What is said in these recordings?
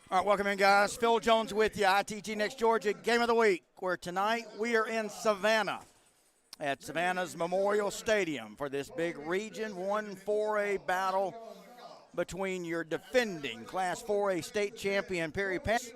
All right, welcome in, guys. Phil Jones with you, ITG Next Georgia Game of the Week, where tonight we are in Savannah at Savannah's Memorial Stadium for this big Region 1 4A battle between your defending Class 4A state champion Perry Panthers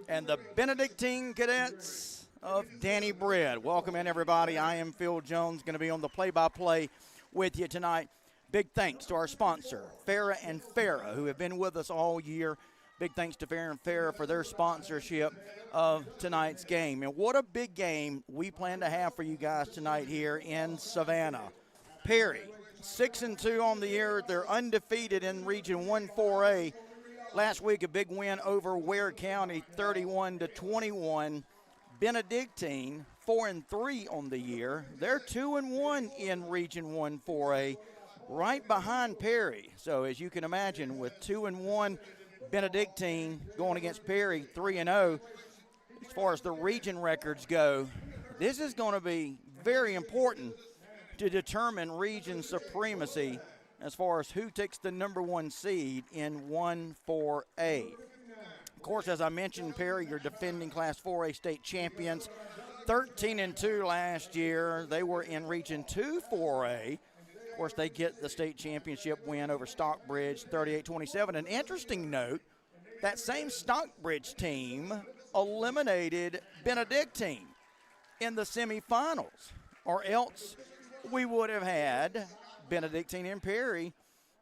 and the Benedictine Cadets of Danny Bread. Welcome in, everybody. I am Phil Jones, going to be on the play-by-play with you tonight. Big thanks to our sponsor, Farrah and Farrah, who have been with us all year. Big thanks to Farrah and Farrah for their sponsorship of tonight's game. And what a big game we plan to have for you guys tonight here in Savannah. Perry, 6-2 on the year. They're undefeated in Region 1 4A. Last week, a big win over Ware County, 31-21. Benedictine, 4-3 on the year. They're 2-1 in Region 1 4A, right behind Perry. So as you can imagine, with 2-1, Benedictine going against Perry 3-0. As far as the region records go, this is going to be very important to determine region supremacy as far as who takes the number one seed in 1-4A. Of course, as I mentioned, Perry, your defending Class 4A state champions, 13-2 last year. They were in Region 2 4A. Of course, they get the state championship win over Stockbridge, 38-27. An interesting note, that same Stockbridge team eliminated Benedictine in the semifinals, or else we would have had Benedictine and Perry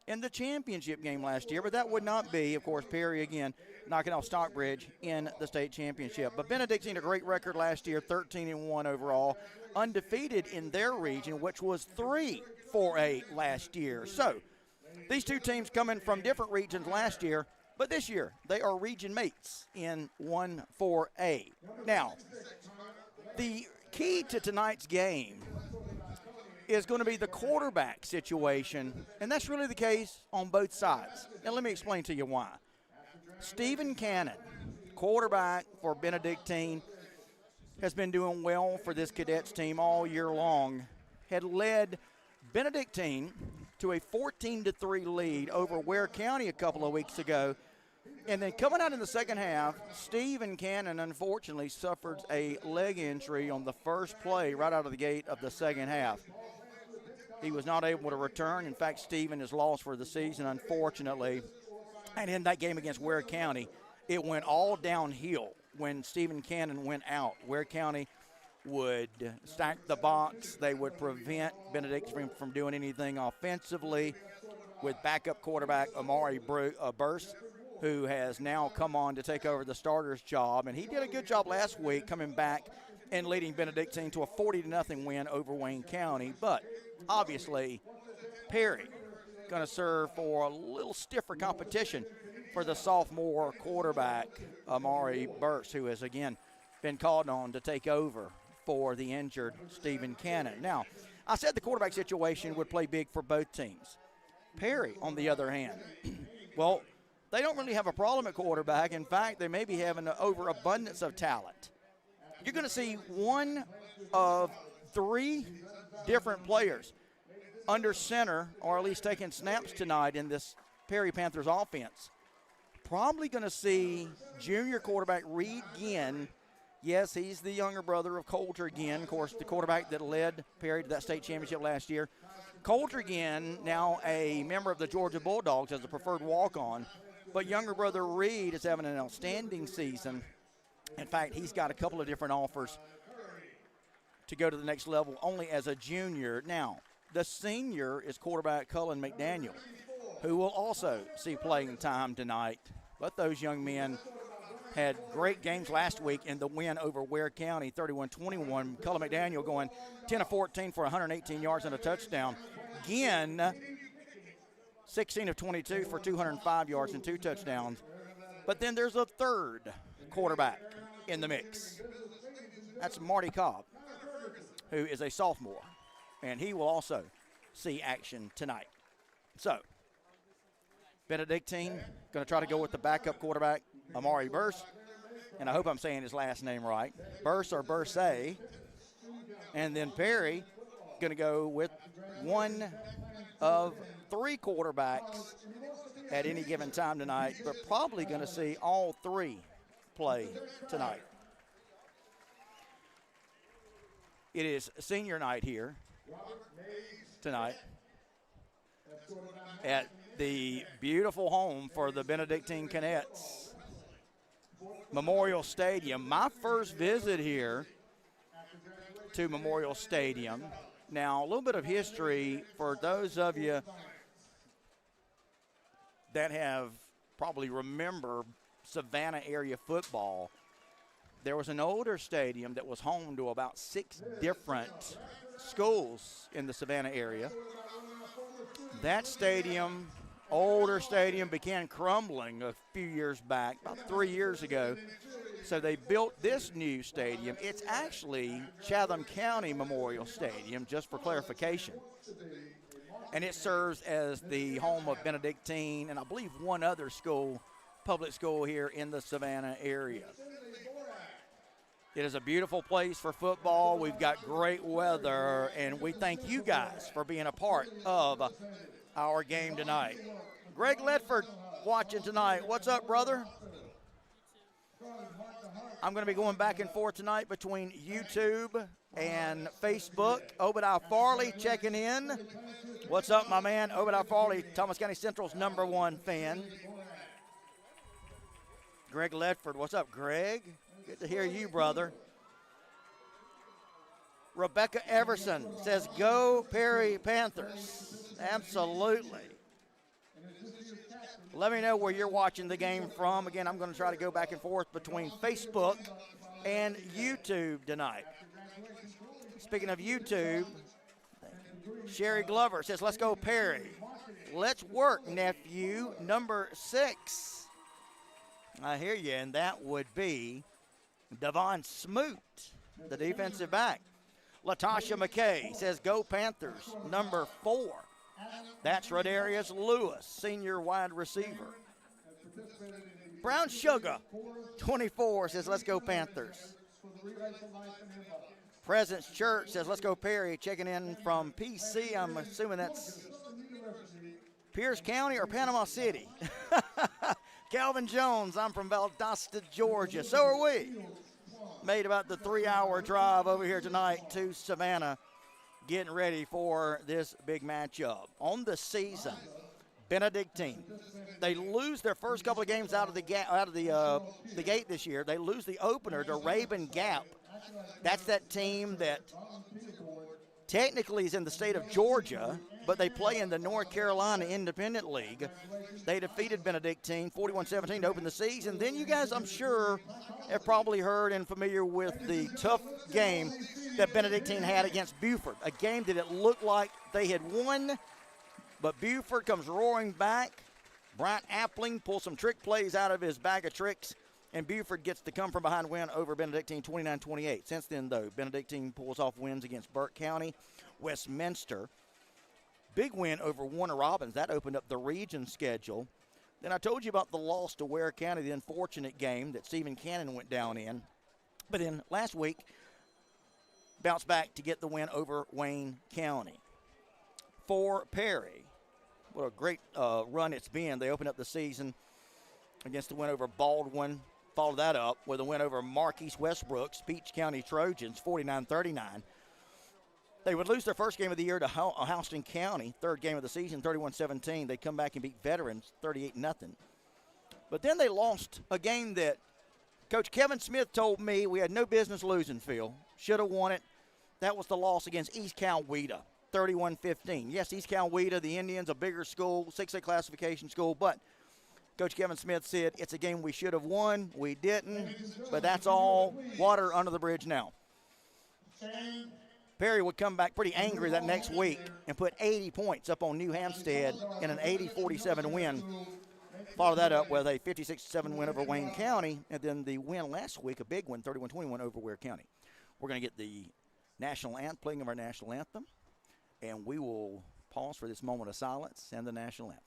in the championship game last year, but that would not be, of course, Perry again knocking off Stockbridge in the state championship. But Benedictine, a great record last year, 13-1 overall, undefeated in their region, which was 3-4A last year. So these two teams coming from different regions last year, but this year they are region mates in 1-4A. Now, the key to tonight's game is going to be the quarterback situation, and that's really the case on both sides. Now, let me explain to you why. Stephen Cannon, quarterback for Benedictine, has been doing well for this Cadets team all year long, had led Benedictine to a 14-3 lead over Ware County a couple of weeks ago. And then coming out in the second half, Stephen Cannon unfortunately suffered a leg injury on the first play right out of the gate of the second half. He was not able to return. In fact, Stephen is lost for the season, unfortunately. And in that game against Ware County, it went all downhill when Stephen Cannon went out. Ware County would stack the box. They would prevent Benedictine from doing anything offensively with backup quarterback Amari Burst, who has now come on to take over the starter's job. And he did a good job last week coming back and leading Benedictine to a 40-0 win over Wayne County. But obviously, Perry going to serve for a little stiffer competition for the sophomore quarterback, Amari Burst, who has, again, been called on to take over for the injured Stephen Cannon. Now, I said the quarterback situation would play big for both teams. Perry, on the other hand, well, they don't really have a problem at quarterback. In fact, they may be having an overabundance of talent. You're going to see one of three different players under center, or at least taking snaps tonight in this Perry Panthers offense. Probably going to see junior quarterback Reed Ginn. Yes, he's the younger brother of Coulter Ginn, of course, the quarterback that led Perry to that state championship last year. Coulter Ginn, now a member of the Georgia Bulldogs as a preferred walk-on, but younger brother Reed is having an outstanding season. In fact, he's got a couple of different offers to go to the next level only as a junior. Now, the senior is quarterback Cullen McDaniel, who will also see playing time tonight. But those young men had great games last week in the win over Ware County, 31-21. Cullen McDaniel going 10 of 14 for 118 yards and a touchdown. Ginn, 16 of 22 for 205 yards and 2 touchdowns. But then there's a third quarterback in the mix. That's Marty Cobb, who is a sophomore, and he will also see action tonight. So, Benedictine going to try to go with the backup quarterback, Amari Burst, and I hope I'm saying his last name right, Burst or Bursay. And then Perry going to go with one of three quarterbacks at any given time tonight, but probably going to see all three play tonight. It is senior night here tonight at the beautiful home for the Benedictine Cadets, Memorial Stadium. My first visit here to Memorial Stadium. Now, a little bit of history for those of you that have probably remember Savannah area football. There was an older stadium that was home to about 6 different schools in the Savannah area. That stadium, older stadium, began crumbling a few years back, about 3 years ago. So they built this new stadium. It's actually Chatham County Memorial Stadium, just for clarification. And it serves as the home of Benedictine and I believe one other school, public school here in the Savannah area. It is a beautiful place for football. We've got great weather, and we thank you guys for being a part of our game tonight. Greg Ledford watching tonight. What's up, brother? I'm going to be going back and forth tonight between YouTube and Facebook. Obadiah Farley checking in. What's up, my man? Obadiah Farley, Thomas County Central's #1 fan. Greg Ledford. What's up, Greg? Good to hear you, brother. Rebecca Everson says, go Perry Panthers. Absolutely. Let me know where you're watching the game from. Again, I'm going to try to go back and forth between Facebook and YouTube tonight. Speaking of YouTube, Sherry Glover says, let's go Perry. Let's work, nephew. #6. I hear you, and that would be Devon Smoot, the defensive back. Latasha McKay says, go Panthers. #4. That's Rodarius Lewis, senior wide receiver. Brown Sugar, 24, says, let's go Panthers. Presence Church says, let's go Perry, checking in from PC. I'm assuming that's Pierce County or Panama City. Calvin Jones, I'm from Valdosta, Georgia. So are we. Made about the 3-hour drive over here tonight to Savannah, getting ready for this big matchup. On the season, Benedictine, they lose their first couple of games out of the gate this year. They lose the opener to Raven Gap. That's that team that technically is in the state of Georgia, but they play in the North Carolina Independent League. They defeated Benedictine 41-17 to open the season. Then you guys, I'm sure, have probably heard and familiar with the tough game that Benedictine had against Buford, a game that it looked like they had won, but Buford comes roaring back. Bryant Appling pulls some trick plays out of his bag of tricks, and Buford gets the come-from-behind win over Benedictine 29-28. Since then, though, Benedictine pulls off wins against Burke County, Westminster. Big win over Warner Robins. That opened up the region schedule. Then I told you about the loss to Ware County, the unfortunate game that Stephen Cannon went down in. But then last week, bounced back to get the win over Wayne County. For Perry, what a great run it's been. They opened up the season against the win over Baldwin. Followed that up with a win over Marquise Westbrook's Peach County Trojans, 49-39. They would lose their first game of the year to Houston County, third game of the season, 31-17. They'd come back and beat Veterans 38-0. But then they lost a game that Coach Kevin Smith told me we had no business losing, Phil. Should have won it. That was the loss against East Coweta, 31-15. Yes, East Coweta, the Indians, a bigger school, 6A classification school, but Coach Kevin Smith said it's a game we should have won. We didn't, but that's all water under the bridge now. Perry would come back pretty angry that next week and put 80 points up on New Hampstead in an 80-47 win. Follow that up with a 56-7 win over Wayne County, and then the win last week, a big win, 31-21 over Ware County. We're going to get the national anthem, playing of our national anthem, and we will pause for this moment of silence and the national anthem.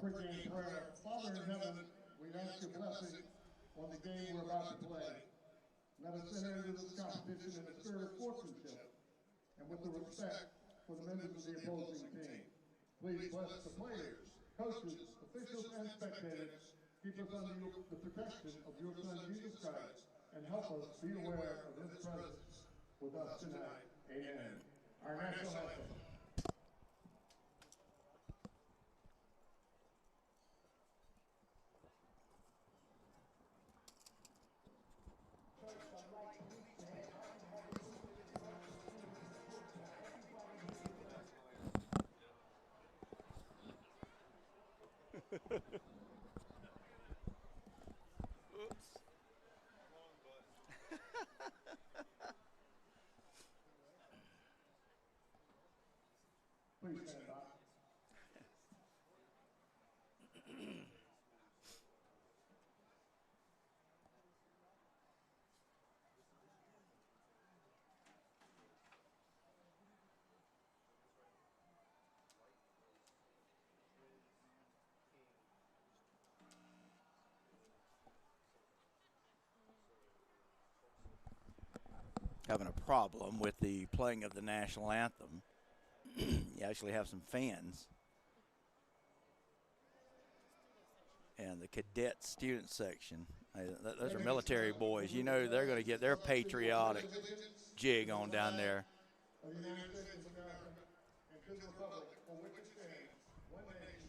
pregame prayer. Father in heaven, we ask your blessing on the game we're about to play. Let us enter into this competition in a spirit of sportsmanship and with the respect for the members of the opposing team. Please bless the players, coaches, officials, and spectators. Keep us under the protection of your Son, Jesus Christ, and help us be aware of his presence with us tonight. Amen. Our national anthem. Please stand by. Having a problem with the playing of the national anthem. You actually have some fans. And the cadet student section, those are military boys. You know they're going to get their patriotic jig on down there. Of the United States of America and to the republic for which it stands, one nation,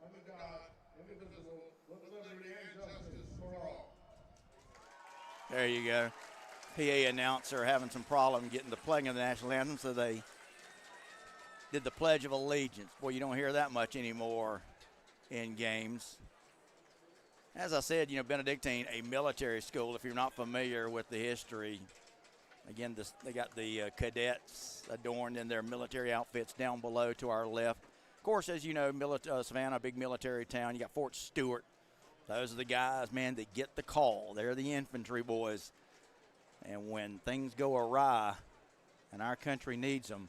under God, indivisible, with liberty and justice for all. There you go. PA announcer having some problem getting the playing of the national anthem, so they did the Pledge of Allegiance. Boy, you don't hear that much anymore in games. As I said, you know, Benedictine, a military school, if you're not familiar with the history. Again, they got the cadets adorned in their military outfits down below to our left. Of course, as you know, Savannah, a big military town. You got Fort Stewart. Those are the guys, man, that get the call. They're the infantry boys. And when things go awry and our country needs them,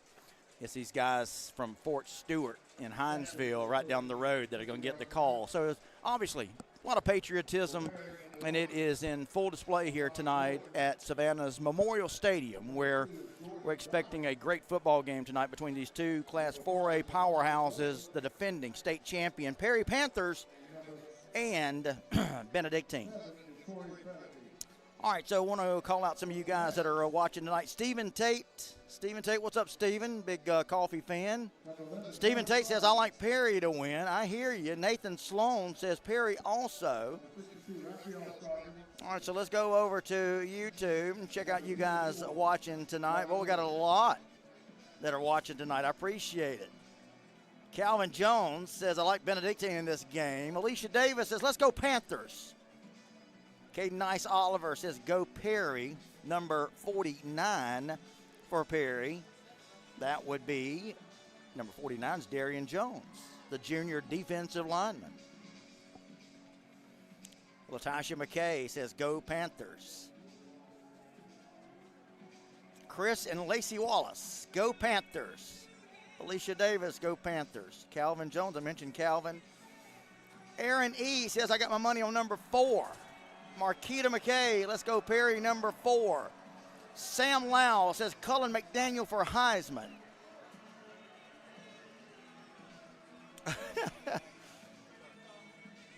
it's these guys from Fort Stewart in Hinesville right down the road that are going to get the call. So it's obviously a lot of patriotism, and it is in full display here tonight at Savannah's Memorial Stadium, where we're expecting a great football game tonight between these two Class 4A powerhouses, the defending state champion Perry Panthers and Benedictine. All right, so I want to call out some of you guys that are watching tonight. Stephen Tate. Stephen Tate, what's up, Stephen? Big coffee fan. Stephen Tate says, I like Perry to win. I hear you. Nathan Sloan says Perry also. All right, so let's go over to YouTube and check out you guys watching tonight. Well, we got a lot that are watching tonight. I appreciate it. Calvin Jones says, I like Benedictine in this game. Alicia Davis says, let's go Panthers. Caden Nice Oliver says, go Perry, number 49 for Perry. That would be, number 49 is Darian Jones, the junior defensive lineman. Latasha McKay says, go Panthers. Chris and Lacey Wallace, go Panthers. Alicia Davis, go Panthers. Calvin Jones, I mentioned Calvin. Aaron E. says, I got my money on number 4. Marquita McKay, let's go Perry, number 4. Sam Lau says Cullen McDaniel for Heisman.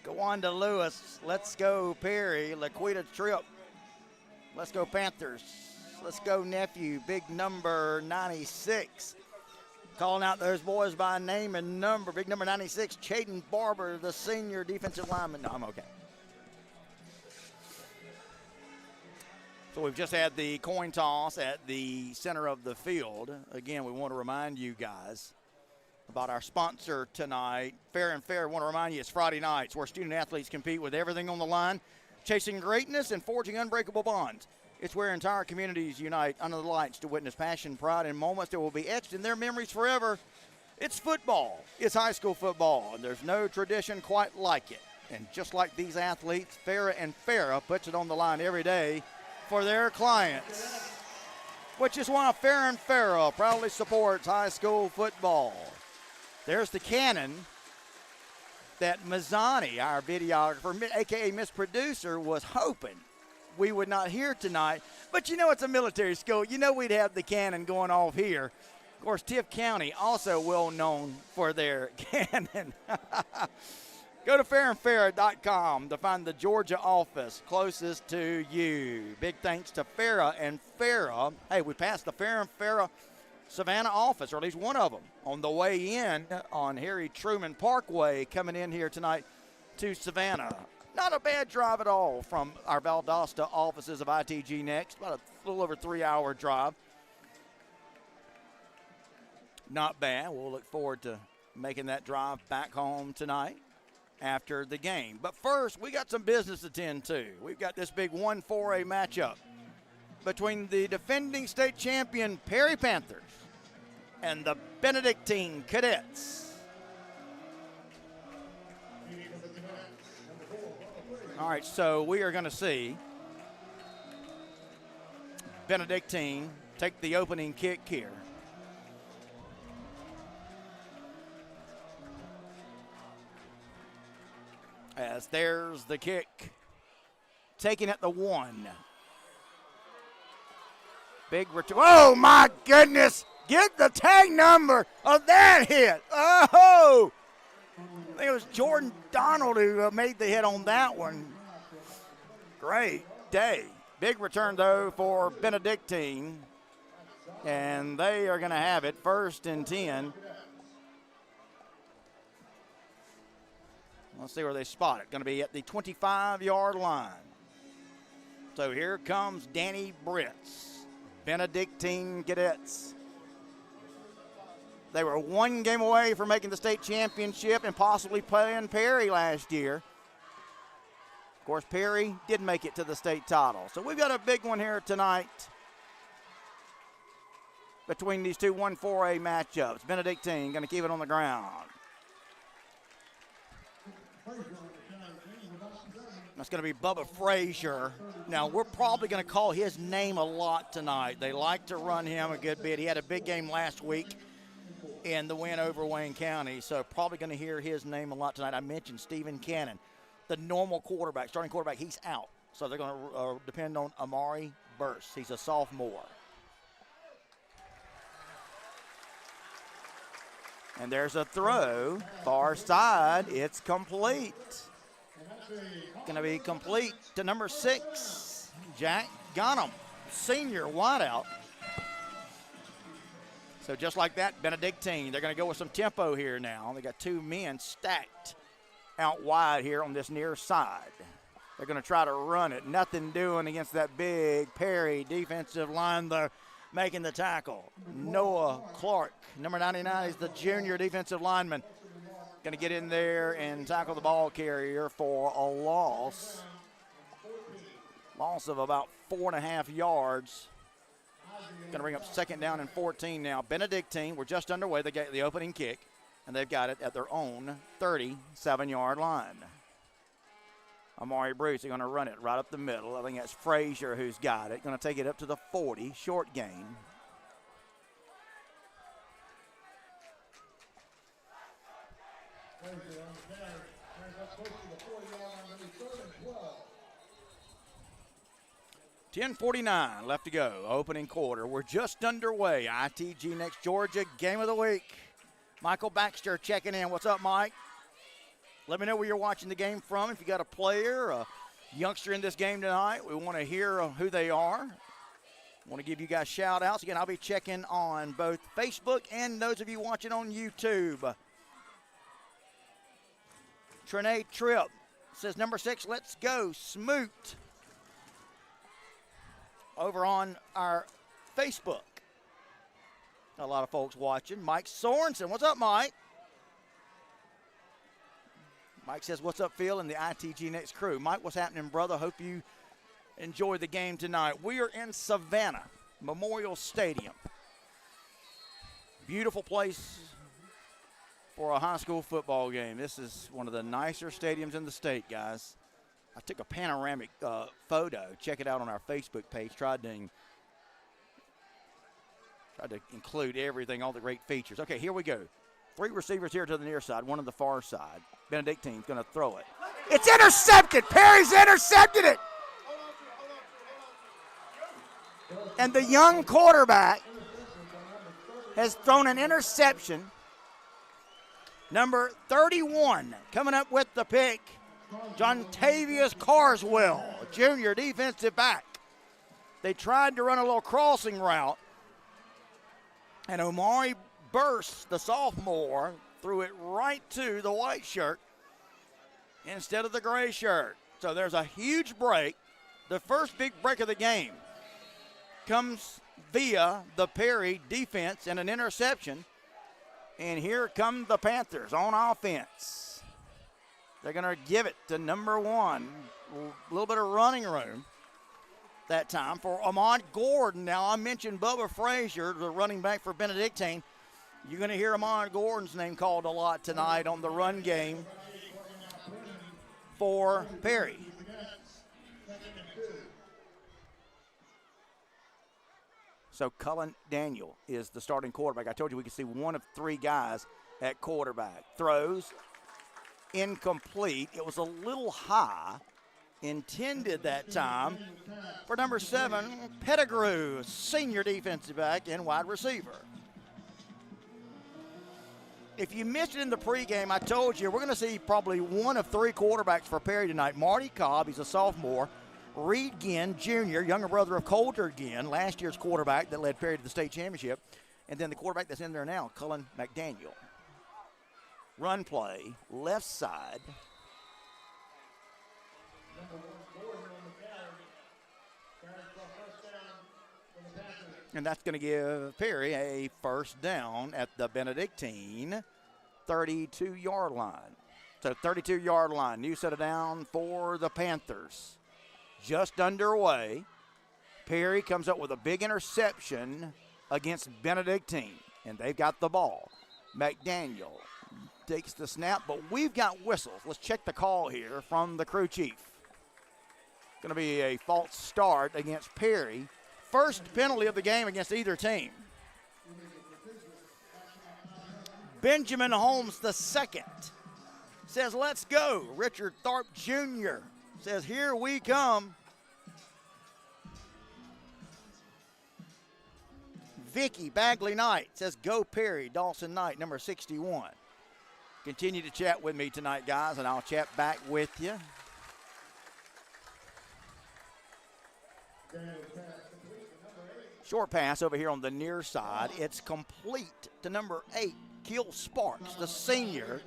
Go on to Lewis, let's go Perry. Laquita Tripp, let's go Panthers. Let's go nephew, big number 96. Calling out those boys by name and number. Big number 96, Chaden Barber, the senior defensive lineman. No, I'm okay. So we've just had the coin toss at the center of the field. Again, we want to remind you guys about our sponsor tonight. Fair and Fair, I want to remind you, it's Friday nights where student athletes compete with everything on the line, chasing greatness and forging unbreakable bonds. It's where entire communities unite under the lights to witness passion, pride, and moments that will be etched in their memories forever. It's football. It's high school football, and there's no tradition quite like it. And just like these athletes, Farrah and Farrah puts it on the line every day for their clients, which is why Farrah and Farrah proudly supports high school football. There's the cannon that Mazzani, our videographer, a.k.a. Miss Producer, was hoping we would not hear tonight. But you know it's a military school. You know we'd have the cannon going off here. Of course, Tift County, also well known for their cannon. Go to farandfarah.com to find the Georgia office closest to you. Big thanks to Farah and Farah. Hey, we passed the Farah and Farah Savannah office, or at least one of them, on the way in on Harry Truman Parkway, coming in here tonight to Savannah. Not a bad drive at all from our Valdosta offices of ITG Next. About a little over 3-hour drive. Not bad. We'll look forward to making that drive back home tonight after the game. But first, we got some business to tend to. We've got this big 1-4A matchup between the defending state champion Perry Panthers and the Benedictine Cadets. All right, so we are going to see Benedictine take the opening kick here. As there's the kick, taking at the 1. Big return. Oh, my goodness. Get the tag number of that hit. Oh, I think it was Jordan Donald who made the hit on that one. Great day. Big return, though, for Benedictine. And they are going to have it 1st and 10. Let's see where they spot it. Going to be at the 25-yard line. So here comes Danny Britz, Benedictine Cadets. They were 1 game away from making the state championship and possibly playing Perry last year. Of course, Perry did make it to the state title. So we've got a big one here tonight between these two 1-4A matchups. Benedictine going to keep it on the ground. That's going to be Bubba Frazier. Now, we're probably going to call his name a lot tonight. They like to run him a good bit. He had a big game last week in the win over Wayne County, so probably going to hear his name a lot tonight. I mentioned Stephen Cannon, the normal quarterback, starting quarterback. He's out, so they're going to depend on Amari Burse. He's a sophomore. And there's a throw, far side. It's complete. Going to be complete to number 6, Jack Gunham, senior wideout. So just like that, Benedictine, they're going to go with some tempo here now. They got 2 men stacked out wide here on this near side. They're going to try to run it. Nothing doing against that big Perry defensive line, though, making the tackle. Noah Clark, number 99, is the junior defensive lineman. Going to get in there and tackle the ball carrier for a loss. Loss of about 4.5 yards. Going to bring up 2nd down and 14 now. Benedictine, we're just underway. They get the opening kick, and they've got it at their own 37-yard line. Amari Bruce is going to run it right up the middle. I think that's Frazier who's got it. Going to take it up to the 40, short gain. Frazier on the carry. Brings up close to the 40-yard line. That'll be 3rd and 12. 10:49 left to go. Opening quarter. We're just underway. ITG Next Georgia Game of the Week. Michael Baxter checking in. What's up, Mike? Let me know where you're watching the game from. If you got a player, a youngster in this game tonight, we want to hear who they are. Want to give you guys shout outs. Again, I'll be checking on both Facebook and those of you watching on YouTube. Trinae Tripp says, number 6, let's go, Smoot. Over on our Facebook. A lot of folks watching. Mike Sorensen. What's up, Mike? Mike says, what's up, Phil, and the ITG Next crew. Mike, what's happening, brother? Hope you enjoy the game tonight. We are in Savannah, Memorial Stadium. Beautiful place for a high school football game. This is one of the nicer stadiums in the state, guys. I took a panoramic photo. Check it out on our Facebook page. Tried to include everything, all the great features. Okay, here we go. Three receivers here to the near side, one on the far side. Benedictine's going to throw it. It's intercepted. Perry's intercepted it. And the young quarterback has thrown an interception. Number 31 coming up with the pick, Jontavius Carswell, junior defensive back. They tried to run a little crossing route, and Omari Burst, the sophomore, threw it right to the white shirt instead of the gray shirt. So there's a huge break. The first big break of the game comes via the Perry defense and an interception. And here come the Panthers on offense. They're going to give it to number 1. A little bit of running room that time for Ahmad Gordon. Now, I mentioned Bubba Frazier, the running back for Benedictine. You're going to hear Ahmad Gordon's name called a lot tonight on the run game for Perry. So Cullen Daniel is the starting quarterback. I told you we could see one of 3 guys at quarterback. Throws, incomplete. It was a little high. Intended that time for number 7, Pettigrew, senior defensive back and wide receiver. If you missed it in the pregame, I told you we're going to see probably one of 3 quarterbacks for Perry tonight. Marty Cobb, he's a sophomore. Reed Ginn, junior, younger brother of Coulter Ginn, last year's quarterback that led Perry to the state championship. And then the quarterback that's in there now, Cullen McDaniel. Run play, left side. And that's going to give Perry a first down at the Benedictine 32-yard line. So 32-yard line, new set of down for the Panthers. Just underway. Perry comes up with a big interception against Benedictine, and they've got the ball. McDaniel takes the snap, but we've got whistles. Let's check the call here from the crew chief. Going to be a false start against Perry. First penalty of the game against either team. Benjamin Holmes the second says, let's go. Richard Tharp Jr. says, here we come. Vicky Bagley Knight says, go Perry. Dawson Knight, number 61. Continue to chat with me tonight, guys, and I'll chat back with you. Short pass over here on the near side. It's complete to number 8, Keel Sparks, the senior.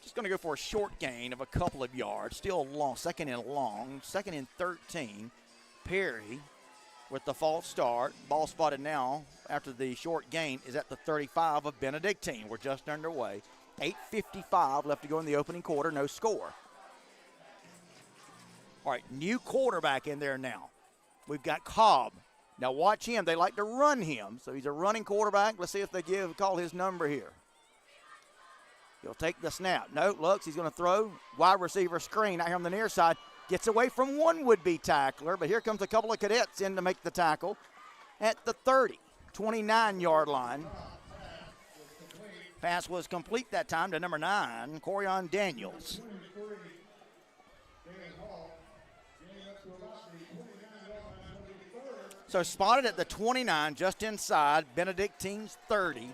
Just going to go for a short gain of a couple of yards. Still long, second and long, second and 13. Perry with the false start. Ball spotted now after the short gain is at the 35 of Benedictine. We're just underway. 8:55 left to go in the opening quarter, no score. All right, new quarterback in there now. We've got Cobb. Now watch him. They like to run him, so he's a running quarterback. Let's see if they call his number here. He'll take the snap. No, looks, he's going to throw. Wide receiver screen out here on the near side. Gets away from one would-be tackler, but here comes a couple of cadets in to make the tackle at the 30, 29-yard line. Pass was complete that time to number 9, Corian Daniels. So spotted at the 29, just inside Benedictine's 30.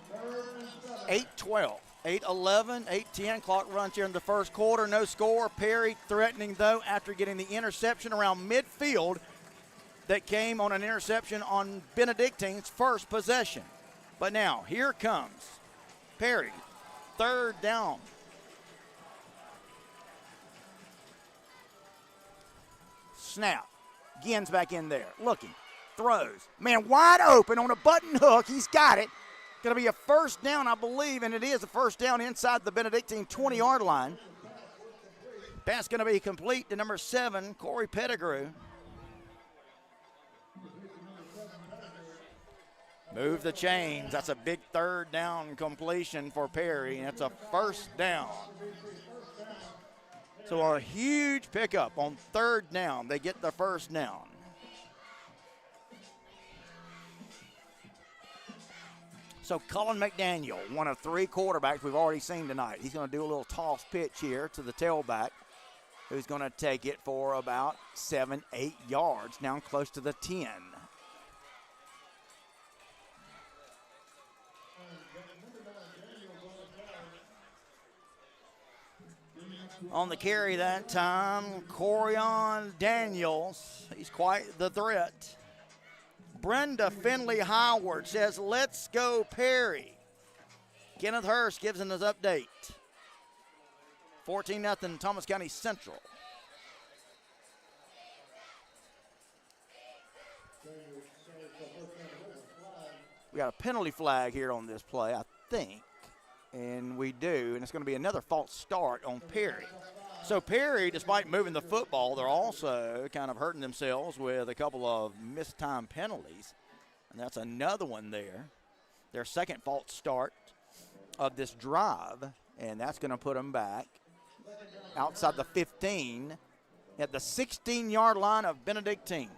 8-12, 8-11, 8-10. Clock runs here in the first quarter. No score. Perry threatening, though, after getting the interception around midfield that came on an interception on Benedictine's first possession. But now, here comes Perry. Third down. Snap. Ginn's back in there. Looking. Throws. Man, wide open on a button hook. He's got it. Going to be a first down, I believe, and it is a first down inside the Benedictine 20-yard line. Pass going to be complete to number 7, Corey Pettigrew. Move the chains. That's a big third down completion for Perry, and it's a first down. So a huge pickup on third down. They get the first down. So Cullen McDaniel, one of 3 quarterbacks we've already seen tonight. He's going to do a little toss pitch here to the tailback, who's going to take it for about 7-8 yards, down close to the 10. On the carry that time, Corian Daniels. He's quite the threat. Brenda Finley Howard says, let's go Perry. Kenneth Hurst gives us an update. 14-0 Thomas County Central. We got a penalty flag here on this play, I think. And we do, and it's going to be another false start on Perry. So Perry, despite moving the football, they're also kind of hurting themselves with a couple of missed time penalties. And that's another one there. Their second false start of this drive, and that's going to put them back outside the 15 at the 16-yard line of Benedictine.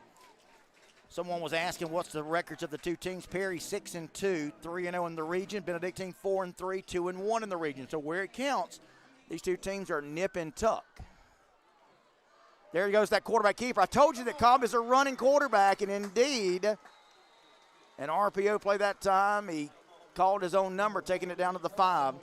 Someone was asking what's the records of the 2 teams. Perry 6-2, 3-0 in the region. Benedictine 4-3, 2-1 in the region. So where it counts, these 2 teams are nip and tuck. There goes that quarterback keeper. I told you that Cobb is a running quarterback, and indeed, an RPO play that time. He called his own number, taking it down to the 5.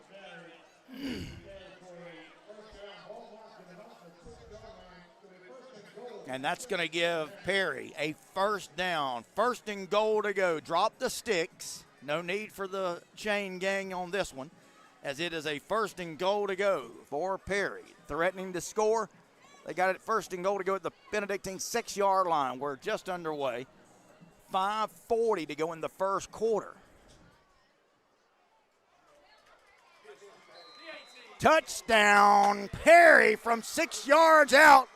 And that's going to give Perry a first down. First and goal to go. Drop the sticks. No need for the chain gang on this one, as it is a first and goal to go for Perry. Threatening to score. They got it first and goal to go at the Benedictine 6-yard line. We're just underway. 5:40 to go in the first quarter. Touchdown, Perry from 6 yards out.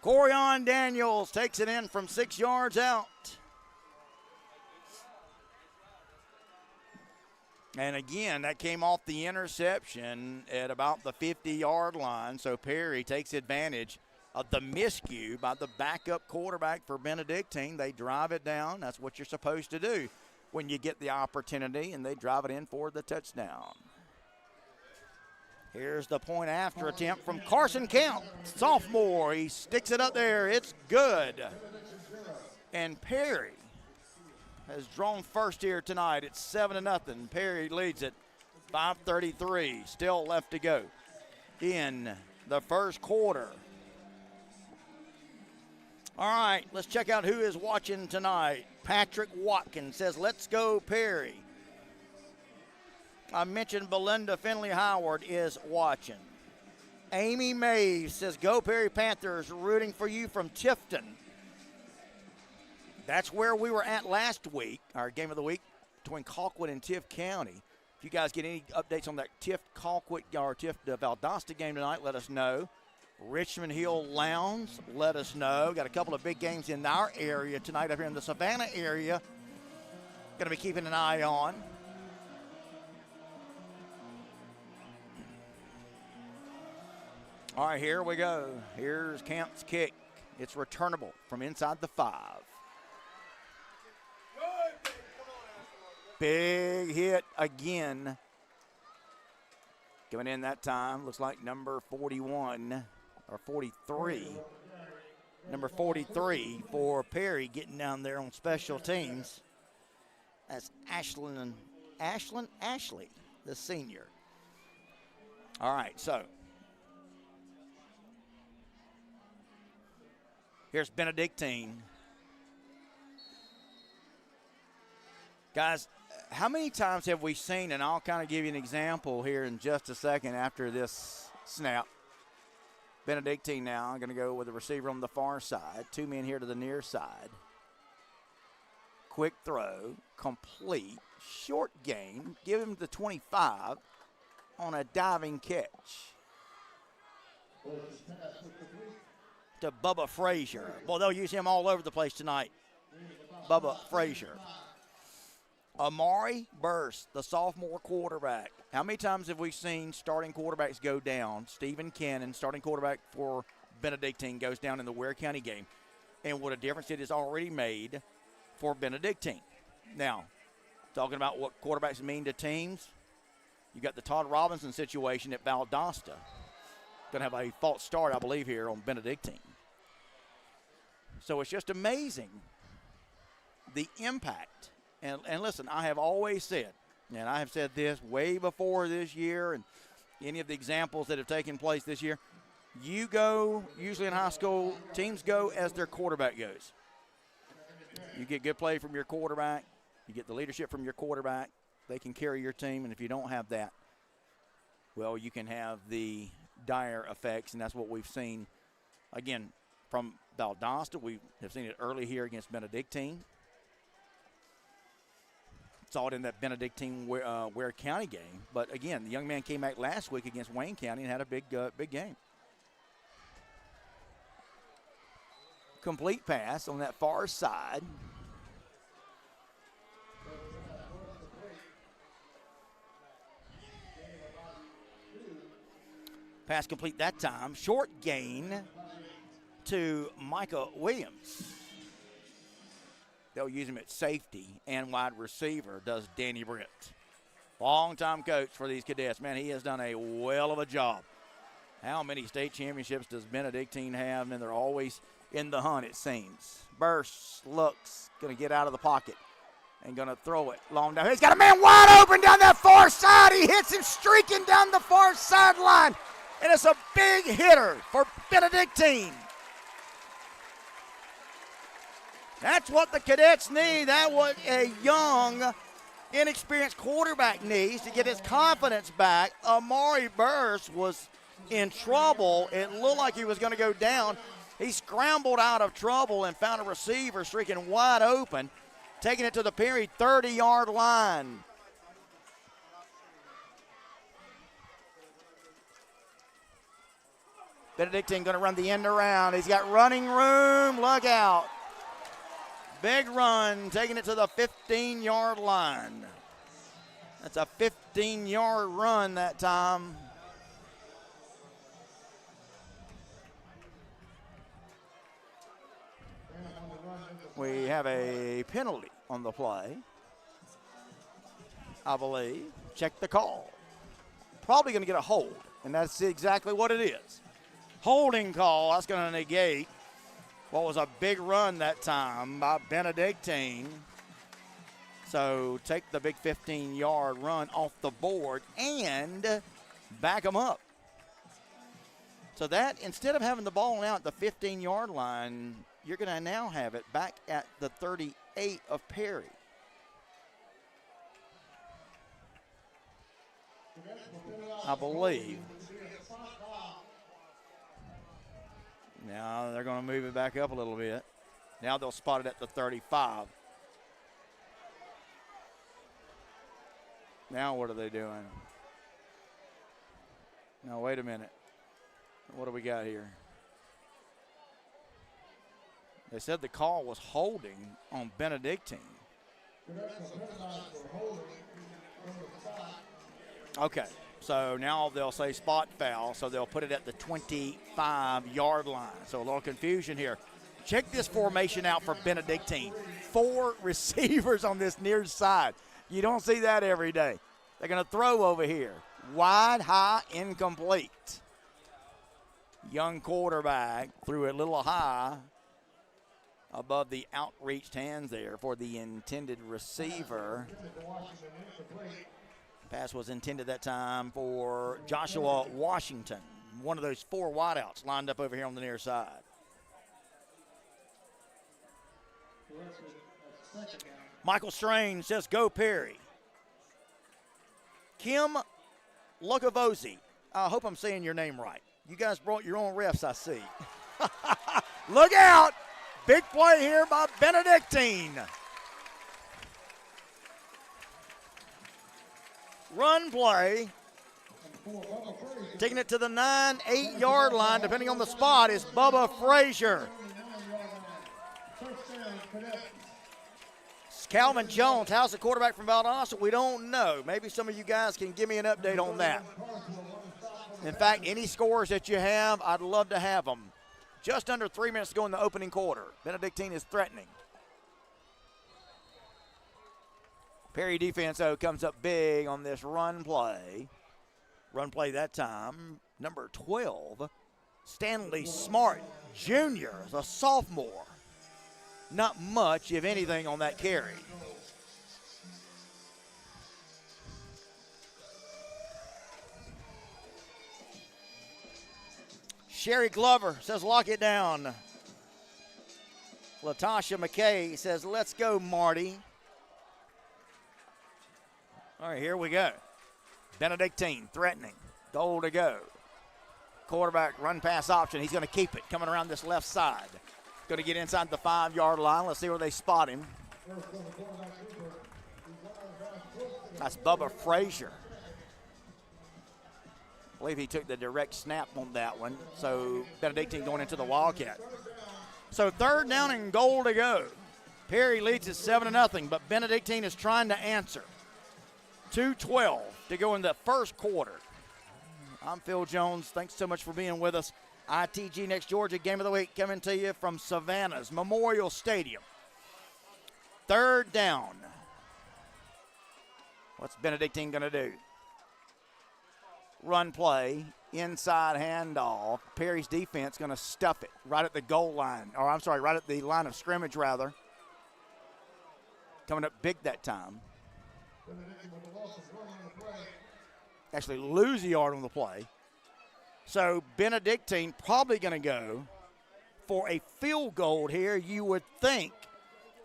Corian Daniels takes it in from 6 yards out. And again, that came off the interception at about the 50-yard line. So Perry takes advantage of the miscue by the backup quarterback for Benedictine. They drive it down. That's what you're supposed to do when you get the opportunity, and they drive it in for the touchdown. Here's the point after attempt from Carson Kemp, sophomore. He sticks it up there. It's good. And Perry has drawn first here tonight. It's 7-0. Perry leads it. 5:33 still left to go in the first quarter. All right, let's check out who is watching tonight. Patrick Watkins says, let's go Perry. I mentioned Belinda Finley Howard is watching. Amy Mays says, go Perry Panthers, rooting for you from Tifton. That's where we were at last week, our game of the week between Colquitt and Tift County. If you guys get any updates on that Tift-Colquitt or Tift-Valdosta game tonight, let us know. Richmond Hill Lowndes, let us know. Got a couple of big games in our area tonight up here in the Savannah area. Going to be keeping an eye on. All right, here we go. Here's Camp's kick. It's returnable from inside the 5. Big hit again. Coming in that time, looks like number 41 or 43. Number 43 for Perry getting down there on special teams. That's Ashley, the senior. All right, so here's Benedictine. Guys, how many times have we seen, and I'll kind of give you an example here in just a second after this snap. Benedictine now going to go with the receiver on the far side. 2 men here to the near side. Quick throw, complete, short game. Give him the 25 on a diving catch. To Bubba Frazier. Well, they'll use him all over the place tonight. Bubba Frazier. Amari Burst, the sophomore quarterback. How many times have we seen starting quarterbacks go down? Stephen Cannon, starting quarterback for Benedictine, goes down in the Ware County game. and what a difference it has already made for Benedictine. Now, talking about what quarterbacks mean to teams, you got the Todd Robinson situation at Valdosta. Going to have a false start, I believe, here on Benedictine. So it's just amazing the impact. And listen, I have always said, and I have said this way before this year and any of the examples that have taken place this year, you go, usually in high school, teams go as their quarterback goes. You get good play from your quarterback. You get the leadership from your quarterback. They can carry your team, and if you don't have that, well, you can have the dire effects, and that's what we've seen, again, from Valdosta. We have seen it early here against Benedictine. Saw it in that Benedictine Ware County game. But, again, the young man came back last week against Wayne County and had a big game. Complete pass on that far side. Pass complete that time. Short gain to Micah Williams. They'll use him at safety and wide receiver, does Danny Britt. Long-time coach for these Cadets. Man, he has done a well of a job. How many state championships does Benedictine have? And they're always in the hunt, it seems. Burst, looks, going to get out of the pocket and going to throw it long down. He's got a man wide open down that far side. He hits him streaking down the far sideline. And it's a big hitter for Benedictine. That's what the Cadets need. That's what a young, inexperienced quarterback needs to get his confidence back. Amari Burst was in trouble. It looked like he was going to go down. He scrambled out of trouble and found a receiver streaking wide open, taking it to the Perry 30-yard line. Benedictine going to run the end around. He's got running room. Look out. Big run, taking it to the 15-yard line. That's a 15-yard run that time. We have a penalty on the play, I believe. Check the call. Probably going to get a hold, and that's exactly what it is. Holding call, that's going to negate what was a big run that time by Benedictine. So take the big 15-yard run off the board and back them up. So that, instead of having the ball now at the 15-yard line, you're going to now have it back at the 38 of Perry. I believe. Now they're going to move it back up a little bit. Now they'll spot it at the 35. Now what are they doing? Now wait a minute. What do we got here? They said the call was holding on Benedictine. Okay. So now they'll say spot foul, so they'll put it at the 25-yard line. So a little confusion here. Check this formation out for Benedictine. 4 receivers on this near side. You don't see that every day. They're going to throw over here. Wide, high, incomplete. Young quarterback threw it a little high above the outreached hands there for the intended receiver. Pass was intended that time for Joshua Washington, one of those 4 wideouts lined up over here on the near side. Michael Strange says, go Perry. Kim Lukavosi, I hope I'm saying your name right. You guys brought your own refs, I see. Look out! Big play here by Benedictine. Run play. Taking it to the 9-8-yard line, depending on the spot, is Bubba Frazier. Calvin Jones, how's the quarterback from Valdosta? We don't know. Maybe some of you guys can give me an update on that. In fact, any scores that you have, I'd love to have them. Just under 3 minutes to go in the opening quarter. Benedictine is threatening. Perry defense, though, comes up big on this run play. Run play that time, number 12, Stanley Smart Jr., a sophomore. Not much, if anything, on that carry. Sherry Glover says, lock it down. Latasha McKay says, let's go, Marty. All right, here we go. Benedictine threatening. Goal to go. Quarterback run pass option. He's going to keep it. Coming around this left side. Going to get inside the 5-yard line. Let's see where they spot him. That's Bubba Frazier. I believe he took the direct snap on that one. So Benedictine going into the Wildcat. So 3rd down and goal to go. Perry leads it 7-0, but Benedictine is trying to answer. 2:12 to go in the first quarter. I'm Phil Jones. Thanks so much for being with us. ITG Next Georgia Game of the Week coming to you from Savannah's Memorial Stadium. 3rd down. What's Benedictine going to do? Run play, inside handoff. Perry's defense going to stuff it right at the goal line, or I'm sorry, right at the line of scrimmage, rather. Coming up big that time. Actually lose a yard on the play. So Benedictine probably going to go for a field goal here, you would think,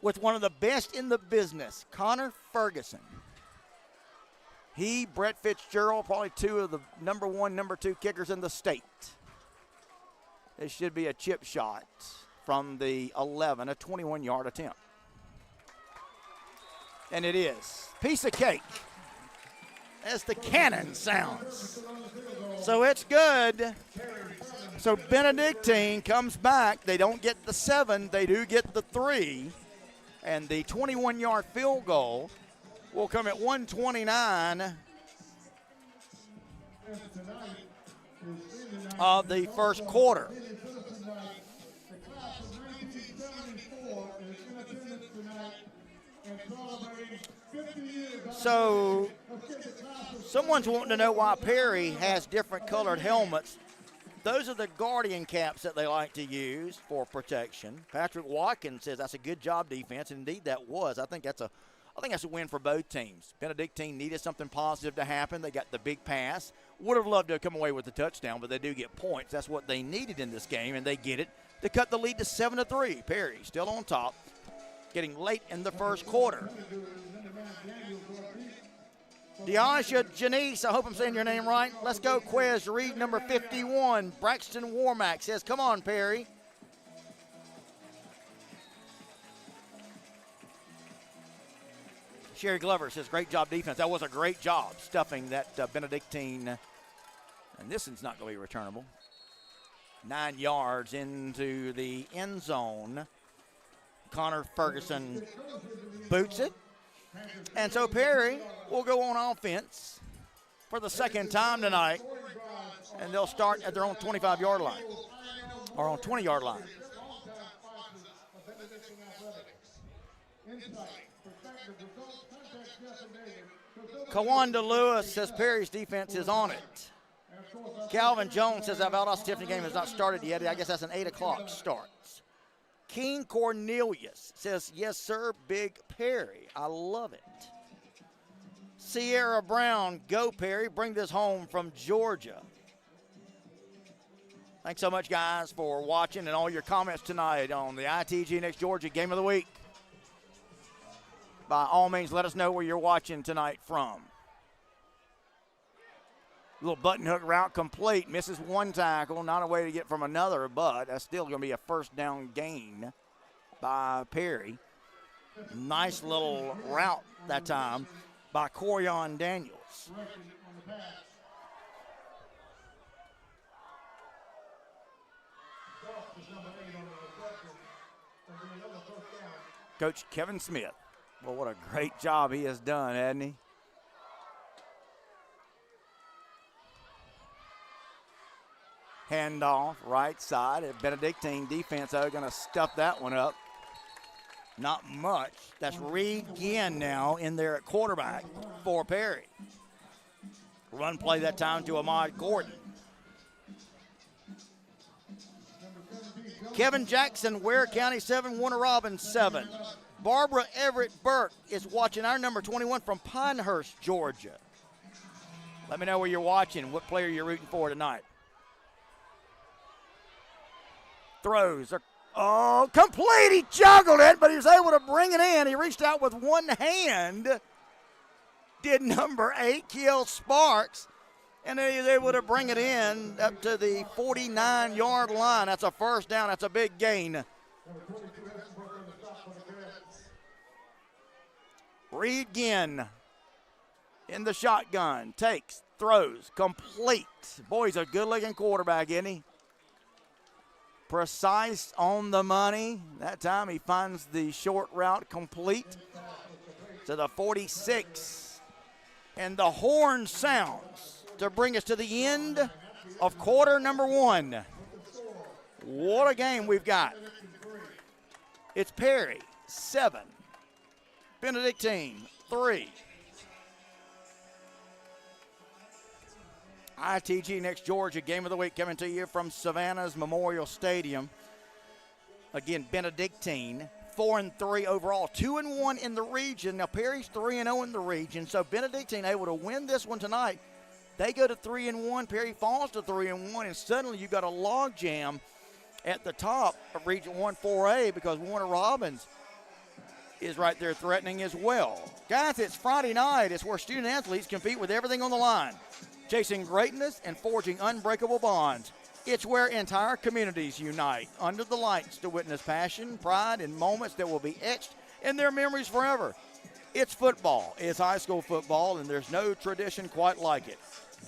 with one of the best in the business, Connor Ferguson. He, Brett Fitzgerald, probably 2 of the number 1, number 2 kickers in the state. This should be a chip shot from the 11, a 21-yard attempt. And it is. Piece of cake. As the cannon sounds. So it's good. So Benedictine comes back. They don't get the 7. They do get the 3. And the 21-yard field goal will come at 1:29 of the first quarter. So someone's wanting to know why Perry has different colored helmets. Those are the Guardian caps that they like to use for protection. Patrick Watkins says that's a good job, defense. And indeed, that was. I think that's a win for both teams. Benedictine needed something positive to happen. They got the big pass. Would have loved to come away with the touchdown, but they do get points. That's what they needed in this game, and they get it to cut the lead to 7-3. Perry still on top, getting late in the first quarter. Deasha Janice, I hope I'm saying your name right. Let's go, Quez. Read number 51. Braxton Warmack says, come on, Perry. Sherry Glover says, great job defense. That was a great job stuffing that Benedictine. And this one's not going to be returnable. 9 yards into the end zone. Connor Ferguson boots it. And so Perry will go on offense for the 2nd time tonight. And they'll start at their own 25-yard line. Or on 20-yard line. Kawanda Lewis says Perry's defense is on it. Calvin Jones says that Valdosta Tiffany game has not started yet. I guess that's an 8 o'clock start. King Cornelius says, yes, sir, Big Perry. I love it. Sierra Brown, go Perry. Bring this home from Georgia. Thanks so much, guys, for watching and all your comments tonight on the ITG Next Georgia Game of the Week. By all means, let us know where you're watching tonight from. Little button hook route complete. Misses one tackle. Not a way to get from another, but that's still going to be a first down gain by Perry. Nice little route that time by Corian Daniels. Coach Kevin Smith. Well, what a great job he has done, hasn't he? Handoff, right side. Benedictine defense, though, going to stuff that one up. Not much. That's Reed Ginn now in there at quarterback for Perry. Run play that time to Ahmad Gordon. Kevin Jackson, Ware County 7, Warner Robins 7. Barbara Everett Burke is watching our number 21 from Pinehurst, Georgia. Let me know where you're watching, what player you're rooting for tonight. Throws are complete. He juggled it, but he was able to bring it in. He reached out with one hand. Did number 8, Kiel Sparks. And then he was able to bring it in up to the 49-yard line. That's a first down. That's a big gain. Reed Ginn in the shotgun. Takes, throws, complete. Boy, he's a good-looking quarterback, isn't he? Precise on the money. That time he finds the short route complete to the 46. And the horn sounds to bring us to the end of quarter number 1. What a game we've got. It's Perry, 7. Benedictine, 3. ITG next Georgia game of the week coming to you from Savannah's Memorial Stadium. Again, Benedictine, 4-3 overall, 2-1 in the region. Now Perry's 3-0 in the region, so Benedictine able to win this one tonight. They go to 3-1. Perry falls to 3-1, and suddenly you got a log jam at the top of Region 1 4A because Warner Robins is right there threatening as well. Guys, it's Friday night. It's where student athletes compete with everything on the line, chasing greatness and forging unbreakable bonds. It's where entire communities unite under the lights to witness passion, pride, and moments that will be etched in their memories forever. It's football. It's high school football, and there's no tradition quite like it.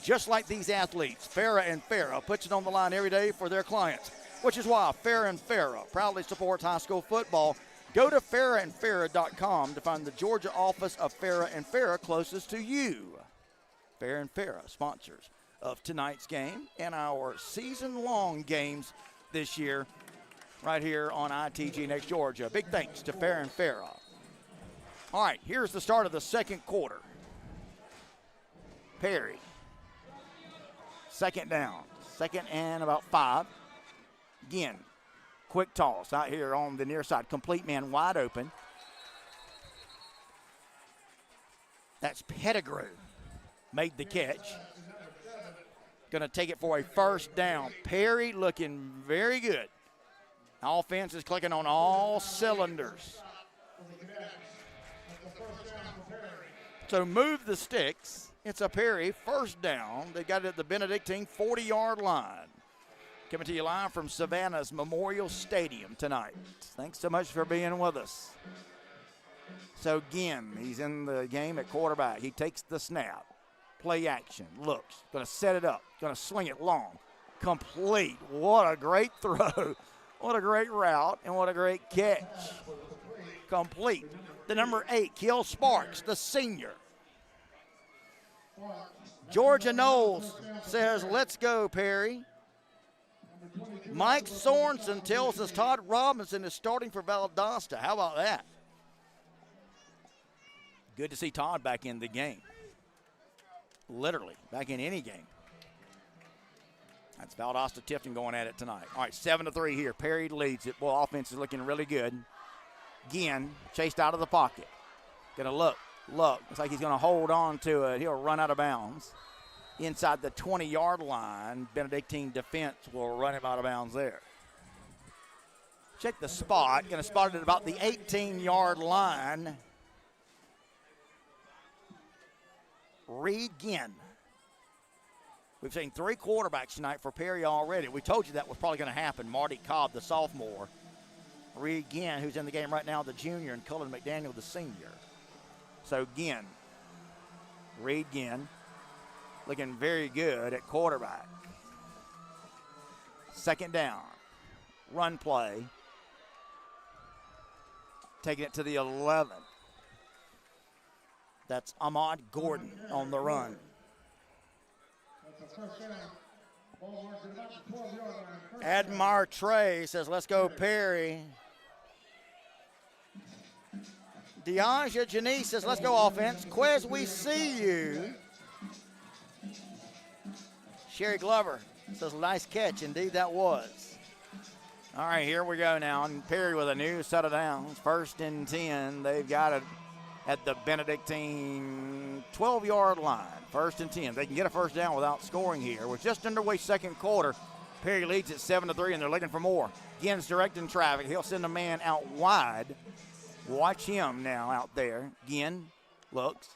Just like these athletes, Farrah and Farrah puts it on the line every day for their clients, which is why Farrah and Farrah proudly supports high school football. Go to farrahandfarrah.com to find the Georgia office of Farrah and Farrah closest to you. Farrah and Farrah, sponsors of tonight's game and our season-long games this year right here on ITG Next Georgia. Big thanks to Farrah and Farrah. All right, here's the start of the second quarter. Perry, second down, second and about 5. Again, quick toss out here on the near side. Complete man wide open. That's Pettigrew. Made the catch. Going to take it for a first down. Perry looking very good. Offense is clicking on all cylinders. So move the sticks. It's a Perry first down. They got it at the Benedictine 40-yard line. Coming to you live from Savannah's Memorial Stadium tonight. Thanks so much for being with us. So again, he's in the game at quarterback. He takes the snap. Play action. Looks. Going to set it up. Going to swing it long. Complete. What a great throw. What a great route. And what a great catch. Complete. The number 8, Kiel Sparks, the senior. Georgia Knowles says, let's go, Perry. Mike Sorensen tells us Todd Robinson is starting for Valdosta. How about that? Good to see Todd back in the game. Literally, back in any game. That's Valdosta Tifton going at it tonight. All right, 7-3 here. Perry leads it. Boy, offense is looking really good. Ginn chased out of the pocket. Gonna look. Looks like he's gonna hold on to it. He'll run out of bounds. Inside the 20-yard line, Benedictine defense will run him out of bounds there. Check the spot. Gonna spot it at about the 18-yard line. Reed Ginn. We've seen 3 quarterbacks tonight for Perry already. We told you that was probably going to happen. Marty Cobb, the sophomore. Reed Ginn, who's in the game right now, the junior, and Cullen McDaniel, the senior. So Ginn, Reed Ginn, looking very good at quarterback. Second down, run play. Taking it to the 11. That's Ahmad Gordon on the run. Ball marked at about the 12-yard line. First down. Admar Trey says, let's go Perry. Deonja Janice says, let's go offense. Quez, we see you. Sherry Glover says, nice catch. Indeed, that was. All right, here we go now. And Perry with a new set of downs. 1st and 10. They've got it at the Benedictine 12-yard line. 1st and 10. They can get a first down without scoring here. We're just underway second quarter. Perry leads at 7-3, and they're looking for more. Ginn's directing traffic. He'll send a man out wide. Watch him now out there. Ginn looks.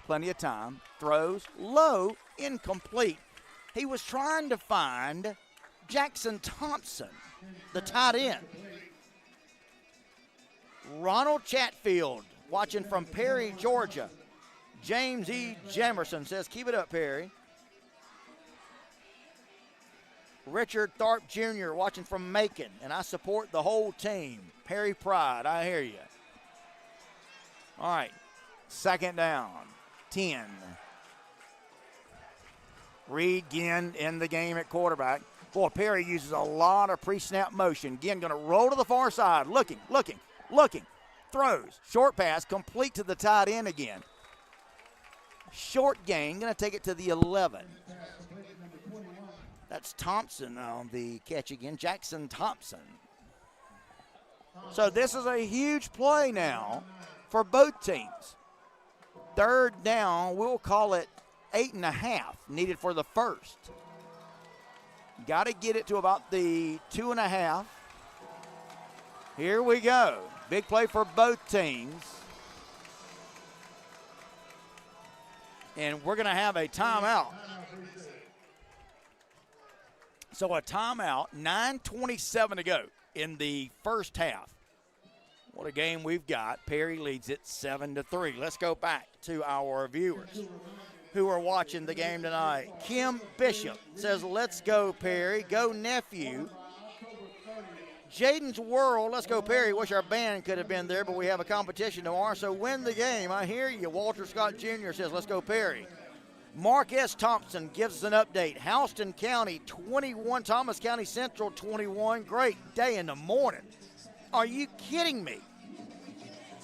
Plenty of time. Throws low, incomplete. He was trying to find Jackson Thompson, the tight end. Ronald Chatfield watching from Perry, Georgia. James E. Jamerson says, keep it up, Perry. Richard Tharp Jr. watching from Macon, and I support the whole team. Perry Pride, I hear you. All right, 2nd down, 10. Reed Ginn in the game at quarterback. Boy, Perry uses a lot of pre-snap motion. Ginn going to roll to the far side, looking. Throws, short pass, complete to the tight end again. Short gain, going to take it to the 11. That's Thompson on the catch again, Jackson Thompson. So this is a huge play now for both teams. 3rd down, we'll call it 8.5 needed for the first. Got to get it to about the 2.5. Here we go. Big play for both teams. And we're going to have a timeout. So a timeout, 9:27 to go in the first half. What a game we've got. Perry leads it 7-3. Let's go back to our viewers who are watching the game tonight. Kim Bishop says, let's go Perry, go nephew. Jaden's World, let's go Perry. Wish our band could have been there, but we have a competition tomorrow, so win the game. I hear you. Walter Scott Jr. says, let's go Perry. Mark S. Thompson gives us an update. Houston County 21, Thomas County Central 21. Great day in the morning. Are you kidding me?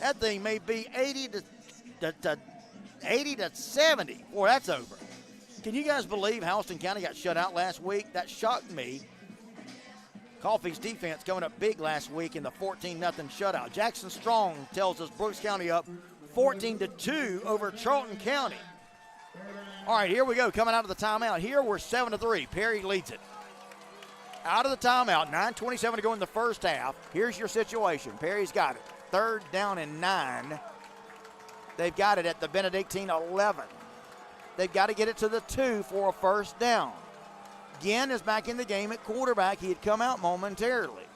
That thing may be 80 to 70. Boy, that's over. Can you guys believe Houston County got shut out last week? That shocked me. Coffey's defense coming up big last week in the 14-0 shutout. Jackson Strong tells us Brooks County up 14-2 over Charlton County. All right, here we go. Coming out of the timeout. Here we're 7-3. Perry leads it. Out of the timeout, 9:27 to go in the first half. Here's your situation. Perry's got it. 3rd down and 9. They've got it at the Benedictine 11. They've got to get it to the 2 for a first down. Ginn is back in the game at quarterback. He had come out momentarily.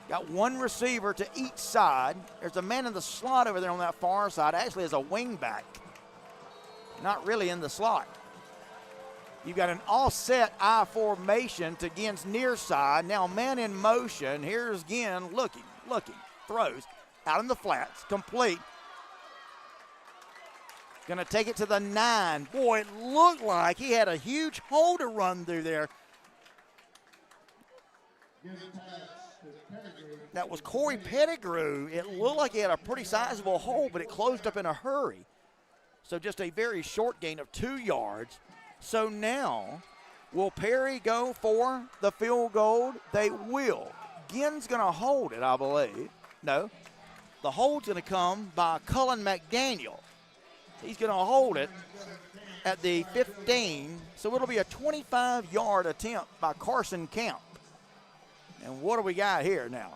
Got one receiver to each side. There's a man in the slot over there on that far side. Actually, as a wing back. Not really in the slot. You've got an offset I formation to Ginn's near side. Now man in motion. Here's Ginn looking. Throws out in the flats. Complete. Going to take it to the 9. Boy, it looked like he had a huge hole to run through there. That was Corey Pettigrew. It looked like he had a pretty sizable hole, but it closed up in a hurry. So just a very short gain of 2 yards. So now, will Perry go for the field goal? They will. Ginn's going to hold it, I believe. No. The hold's going to come by Cullen McDaniel. He's going to hold it at the 15. So it'll be a 25-yard attempt by Carson Camp. And what do we got here now?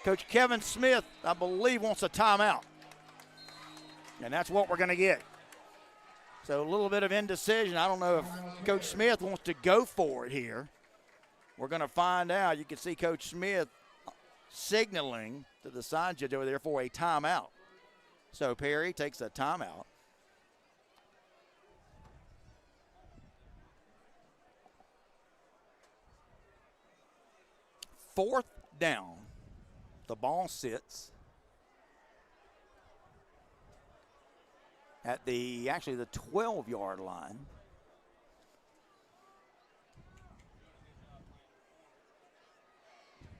Coach Kevin Smith, I believe, wants a timeout. And that's what we're going to get. So a little bit of indecision. I don't know if Coach Smith wants to go for it here. We're going to find out. You can see Coach Smith signaling to the side judge over there for a timeout. So Perry takes a timeout. Fourth down. The ball sits at the 12-yard line.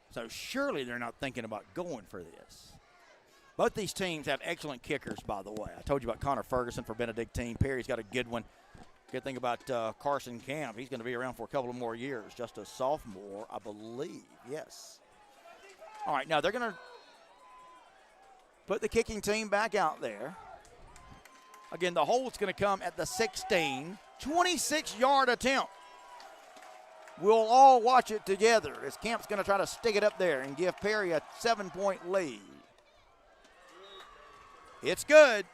So surely they're not thinking about going for this. Both these teams have excellent kickers, by the way. I told you about Connor Ferguson for Benedictine. Perry's got a good one. Good thing about Carson Camp, he's going to be around for a couple of more years. Just a sophomore, I believe. Yes. All right, now they're going to put the kicking team back out there. Again, the hold's going to come at the 16. 26-yard attempt. We'll all watch it together as Camp's going to try to stick it up there and give Perry a 7-point lead. It's good.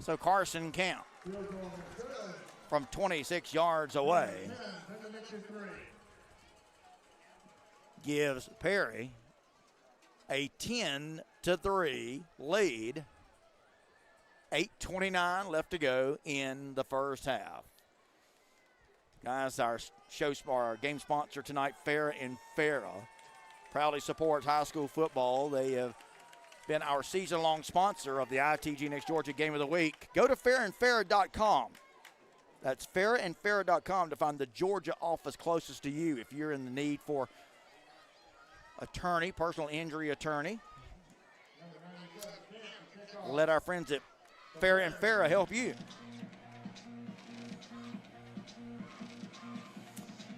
So Carson Camp from 26 yards away gives Perry a 10-3 lead. 8:29 left to go in the first half. Guys, our game sponsor tonight, Farrah and Farrah, proudly supports high school football. They have been our season-long sponsor of the ITG Next Georgia Game of the Week. Go to farrandfarrah.com. That's farrandfarrah.com to find the Georgia office closest to you if you're in the need for attorney, personal injury attorney. Let our friends at Farrah and Farrah help you.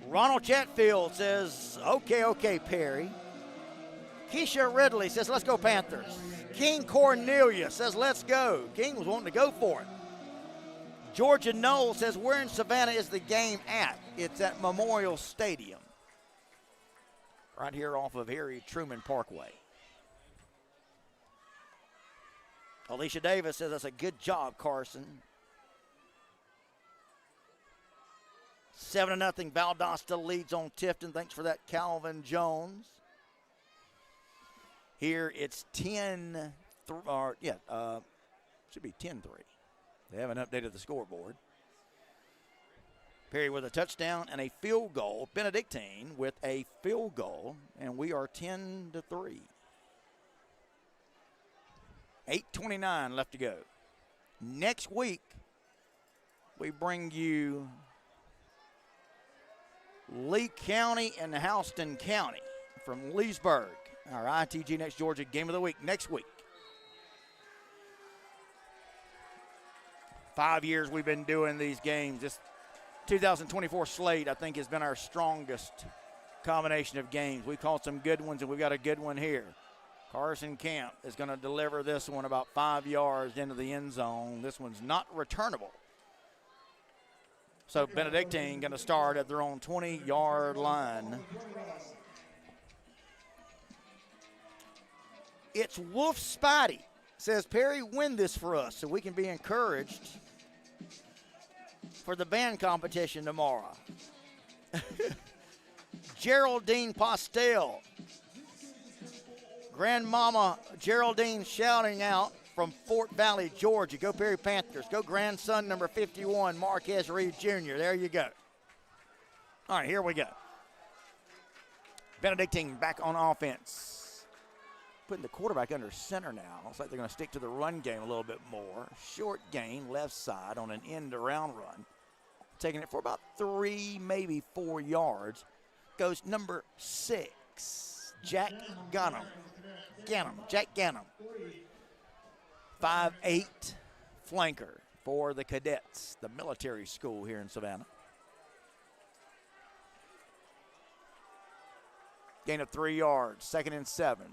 Ronald Chatfield says, okay, Perry. Keisha Ridley says, let's go Panthers. King Cornelia says, let's go. King was wanting to go for it. Georgia Knoll says, where in Savannah is the game at? It's at Memorial Stadium. Right here off of Harry Truman Parkway. Alicia Davis says, that's a good job, Carson. 7-0, Valdosta leads on Tifton. Thanks for that, Calvin Jones. Here it's 10-3, should be 10-3. They haven't updated the scoreboard. Perry with a touchdown and a field goal. Benedictine with a field goal, and we are 10-3. 8:29 left to go. Next week, we bring you Lee County and Houston County from Leesburg. Our ITG Next Georgia Game of the Week next week. 5 years we've been doing these games. This 2024 slate, I think, has been our strongest combination of games. We caught some good ones, and we've got a good one here. Carson Camp is going to deliver this one about 5 yards into the end zone. This one's not returnable. So Benedictine going to start at their own 20-yard line. It's Wolf Spidey. Says, Perry, win this for us so we can be encouraged for the band competition tomorrow. Geraldine Postel. Grandmama Geraldine shouting out from Fort Valley, Georgia. Go Perry Panthers. Go grandson number 51, Marquez Reed Jr. There you go. All right, here we go. Benedictine back on offense. Putting the quarterback under center now. Looks like they're going to stick to the run game a little bit more. Short gain, left side on an end-around run. Taking it for about 3, maybe 4 yards. Goes number 6, Jack Ganem. Jack Ganem. 5'8" flanker for the Cadets, the military school here in Savannah. Gain of 3 yards, 2nd and 7.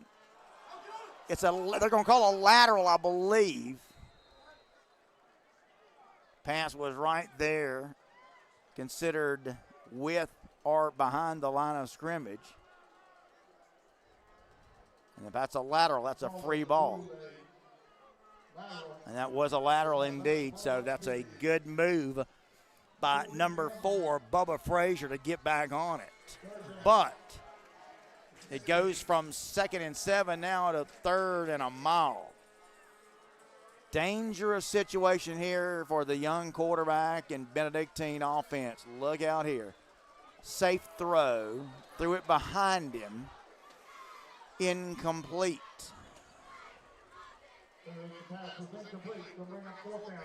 They're going to call a lateral, I believe. Pass was right there, considered with or behind the line of scrimmage. And if that's a lateral, that's a free ball. And that was a lateral indeed, so that's a good move by number 4, Bubba Frazier, to get back on it. But it goes from 2nd and 7 now to 3rd and a mile. Dangerous situation here for the young quarterback and Benedictine offense. Look out here. Safe throw. Threw it behind him. Incomplete. The pass was incomplete. They'll bring up 4th down.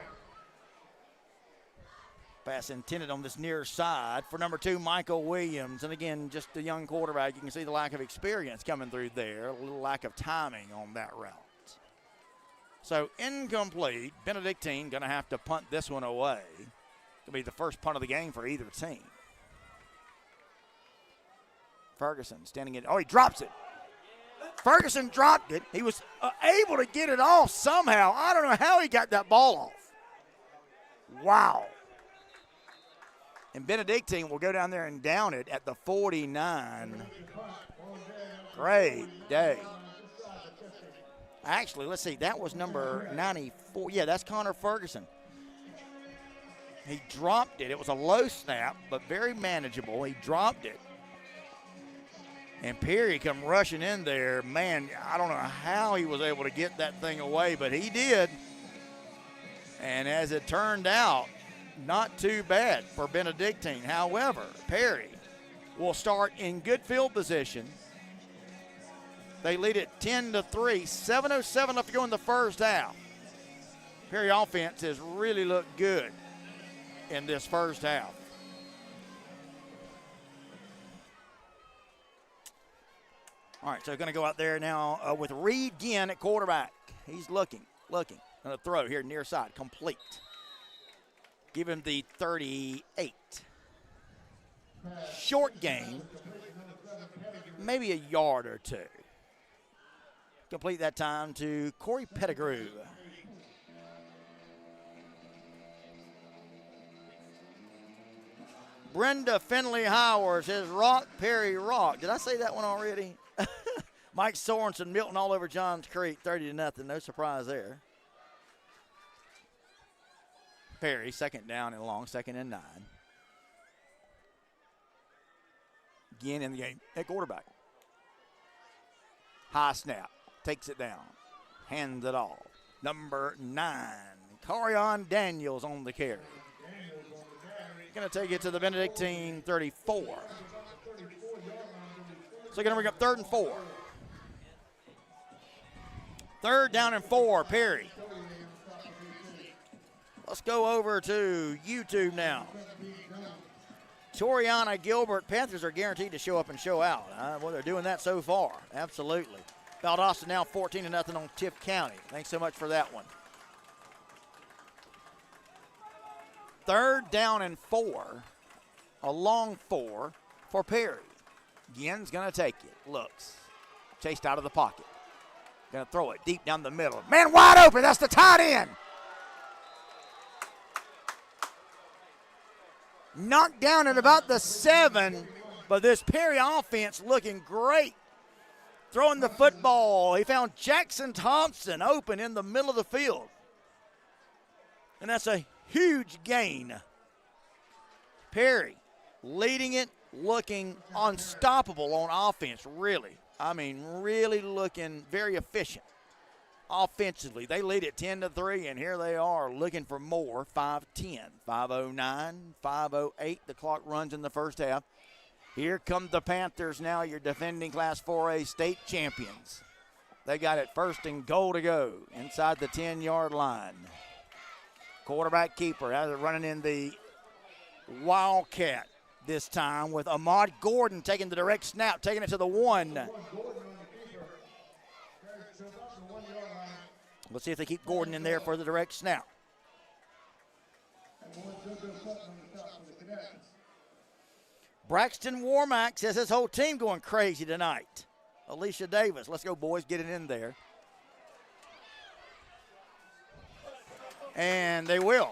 Pass intended on this near side for number 2, Michael Williams. And again, just a young quarterback. You can see the lack of experience coming through there, a little lack of timing on that route. So incomplete. Benedictine going to have to punt this one away. It'll be the first punt of the game for either team. Ferguson standing in. Oh, he drops it. Ferguson dropped it. He was able to get it off somehow. I don't know how he got that ball off. Wow. And Benedictine will go down there and down it at the 49. Great day. Actually, let's see. That was number 94. Yeah, that's Connor Ferguson. He dropped it. It was a low snap, but very manageable. He dropped it. And Perry come rushing in there. Man, I don't know how he was able to get that thing away, but he did. And as it turned out, not too bad for Benedictine. However, Perry will start in good field position. They lead it 10-3. 7:07 left to go in the first half. Perry offense has really looked good in this first half. All right, so going to go out there now with Reed Ginn at quarterback. He's looking. Going to throw here near side, complete. Give him the 38. Short game, maybe a yard or two. Complete that time to Corey Pettigrew. Brenda Finley Howard says, rock, Perry, rock. Did I say that one already? Mike Sorensen, Milton all over Johns Creek, 30-0. No surprise there. Perry, 2nd down and long, 2nd and 9. Again in the game at quarterback. High snap, takes it down, hands it off. Number 9, Carion Daniels on the carry. Going to take it to the Benedictine 34. So going to bring up 3rd and 4. 3rd down and 4, Perry. Let's go over to YouTube now. Toriana Gilbert, Panthers are guaranteed to show up and show out. Well, they're doing that so far, absolutely. Valdosta now 14-0 on Tift County. Thanks so much for that one. 3rd down and 4, a long 4 for Perry. Ginn's going to take it, looks, chased out of the pocket. Going to throw it deep down the middle. Man wide open, that's the tight end. Knocked down at about the 7, but this Perry offense looking great. Throwing the football, he found Jackson Thompson open in the middle of the field. And that's a huge gain. Perry leading it, looking unstoppable on offense, really. I mean, really looking very efficient offensively. They lead it 10-3, and here they are looking for more. 5:10, 5:09, 5:08. The clock runs in the first half. Here come the Panthers now, your defending Class 4A state champions. They got it 1st and goal to go inside the 10-yard line. Quarterback keeper has it running in the Wildcat this time with Ahmad Gordon taking the direct snap, taking it to the 1. Let's see if they keep Gordon in there for the direct snap. Braxton Warmack says his whole team going crazy tonight. Alicia Davis, let's go boys, get it in there. And they will.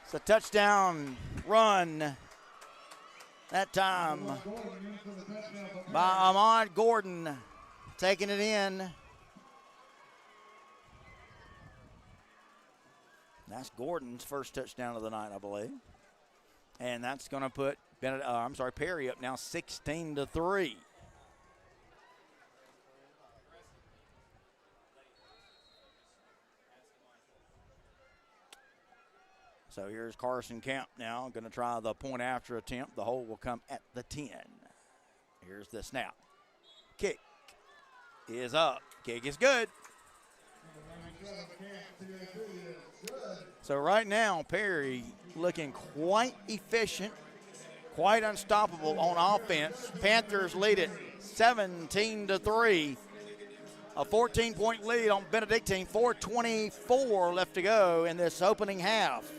It's a touchdown run that time by Ahmad Gordon, taking it in. That's Gordon's first touchdown of the night, I believe. And that's going to put Perry up now 16-3. So here's Carson Camp now, going to try the point after attempt. The hold will come at the 10. Here's the snap. Kick is up. Kick is good. So right now, Perry looking quite efficient, quite unstoppable on offense. Panthers lead it 17-3. A 14-point lead on Benedictine, 4:24 left to go in this opening half.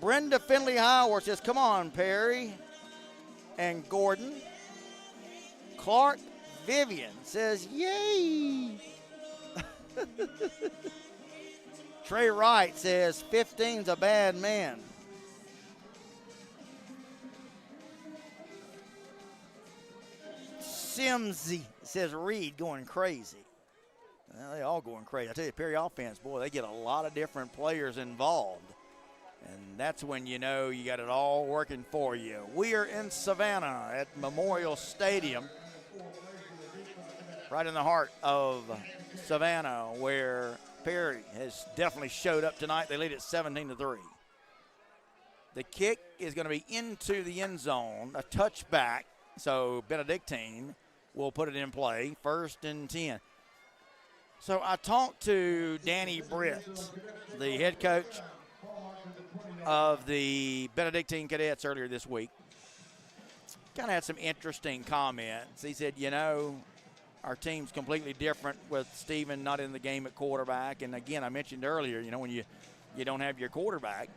Brenda Finley Howard says, come on, Perry and Gordon. Clark Vivian says, yay. Trey Wright says, 15's a bad man. Simsy says, Reed going crazy. Well, they all going crazy. I tell you, Perry offense, boy, they get a lot of different players involved. And that's when you know you got it all working for you. We are in Savannah at Memorial Stadium, right in the heart of Savannah, where Perry has definitely showed up tonight. They lead it 17-3. The kick is going to be into the end zone, a touchback. So Benedictine will put it in play, 1st and 10. So I talked to Danny Britt, the head coach of the Benedictine Cadets earlier this week. Kind of had some interesting comments. He said, you know, our team's completely different with Steven not in the game at quarterback. And again, I mentioned earlier, you know, when you don't have your quarterback,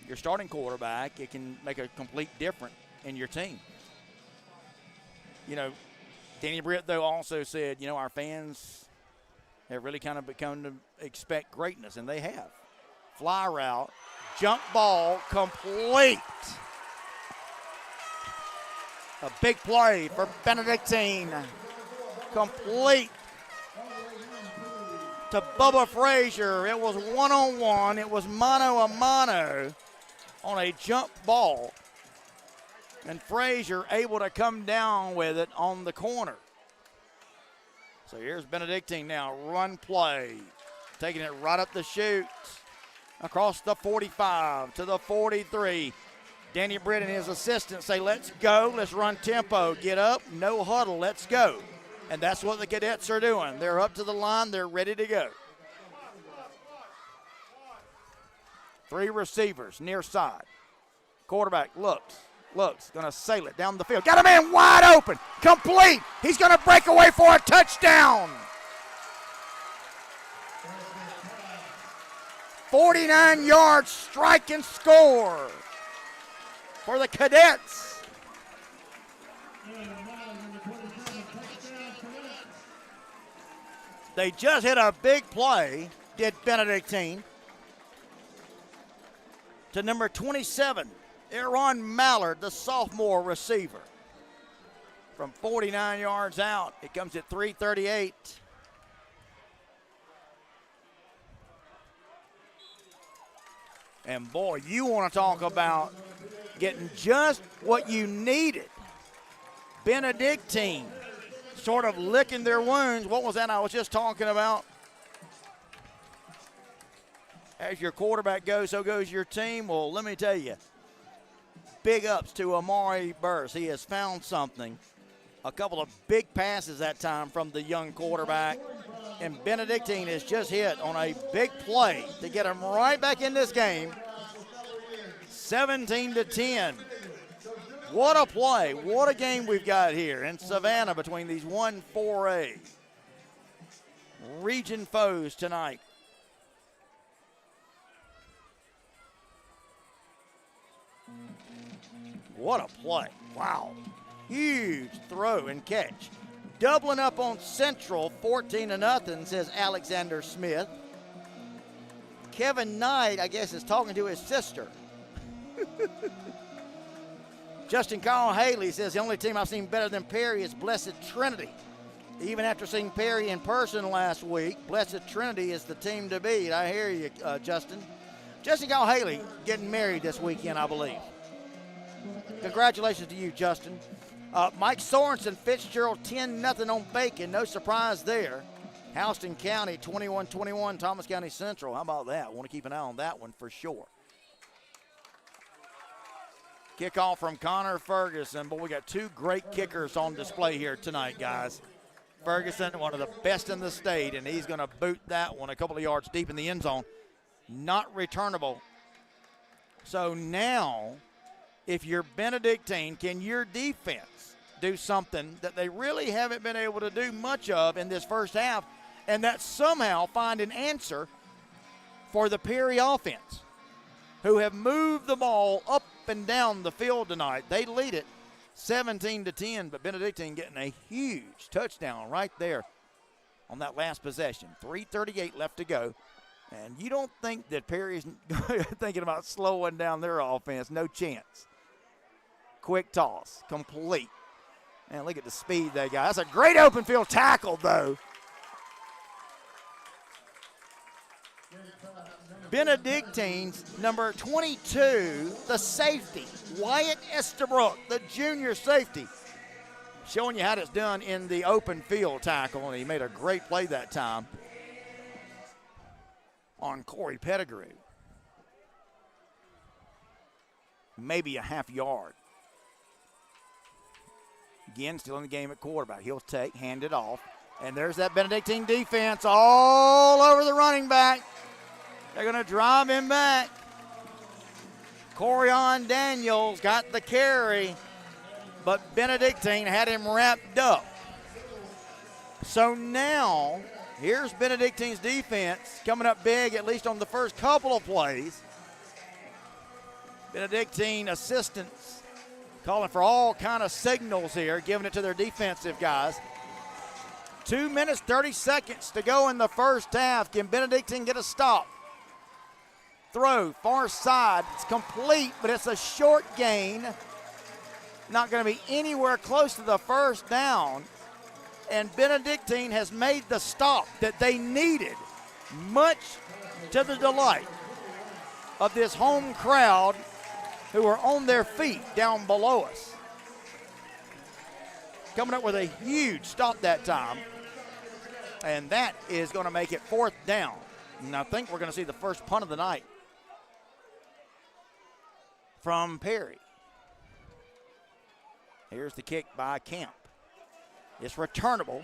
your starting quarterback, it can make a complete difference in your team. You know, Danny Britt, though, also said, you know, our fans have really kind of become to expect greatness, and they have. Fly route, jump ball, complete. A big play for Benedictine. Complete to Bubba Frazier. It was one-on-one. It was mano-a-mano on a jump ball. And Frazier able to come down with it on the corner. So here's Benedictine now, run play. Taking it right up the chute. Across the 45 to the 43. Danny Britt and his assistants say, let's go, let's run tempo. Get up, no huddle, let's go. And that's what the Cadets are doing. They're up to the line, they're ready to go. 3 receivers, near side. Quarterback looks, gonna sail it down the field. Got a man wide open, complete. He's gonna break away for a touchdown. 49-yard strike and score for the Cadets. They just hit a big play, did Benedictine, to number 27, Aaron Mallard, the sophomore receiver. From 49 yards out, it comes at 3:38. And boy, you want to talk about getting just what you needed. Benedictine sort of licking their wounds. What was that I was just talking about? As your quarterback goes, so goes your team. Well, let me tell you, big ups to Amari Burse. He has found something. A couple of big passes that time from the young quarterback. And Benedictine has just hit on a big play to get him right back in this game. 17-10. What a play. What a game we've got here in Savannah between these 1-4A region foes tonight. What a play. Wow. Huge throw and catch. Doubling up on Central, 14-0, says Alexander Smith. Kevin Knight, I guess, is talking to his sister. Justin Kyle Haley says the only team I've seen better than Perry is Blessed Trinity. Even after seeing Perry in person last week, Blessed Trinity is the team to beat. I hear you, Justin. Justin Kyle Haley getting married this weekend, I believe. Congratulations to you, Justin. Mike Sorensen, Fitzgerald 10-0 on Bacon. No surprise there. Houston County 21-21, Thomas County Central. How about that? Want to keep an eye on that one for sure. Kickoff from Connor Ferguson. But we got 2 great kickers on display here tonight, guys. Ferguson, one of the best in the state, and he's going to boot that one a couple of yards deep in the end zone. Not returnable. So now, if you're Benedictine, can your defense do something that they really haven't been able to do much of in this first half, and that somehow find an answer for the Perry offense, who have moved the ball up and down the field tonight? They lead it 17-10, but Benedictine getting a huge touchdown right there on that last possession. 3:38 left to go. And you don't think that Perry's thinking about slowing down their offense. No chance. Quick toss, complete. Man, look at the speed they got. That's a great open field tackle, though. Benedictine's number 22, the safety, Wyatt Estabrook, the junior safety, showing you how it's done in the open field tackle, and he made a great play that time on Corey Pettigrew. Maybe a half yard. Again, still in the game at quarterback. He'll hand it off, and there's that Benedictine defense all over the running back. They're going to drive him back. Corian Daniels got the carry, but Benedictine had him wrapped up. So now, here's Benedictine's defense coming up big, at least on the first couple of plays. Benedictine assistants calling for all kind of signals here, giving it to their defensive guys. 2 minutes, 30 seconds to go in the first half. Can Benedictine get a stop? Throw, far side, it's complete, but it's a short gain. Not going to be anywhere close to the first down. And Benedictine has made the stop that they needed, much to the delight of this home crowd who are on their feet down below us. Coming up with a huge stop that time. And that is going to make it 4th down. And I think we're going to see the first punt of the night from Perry. Here's the kick by Camp. It's returnable.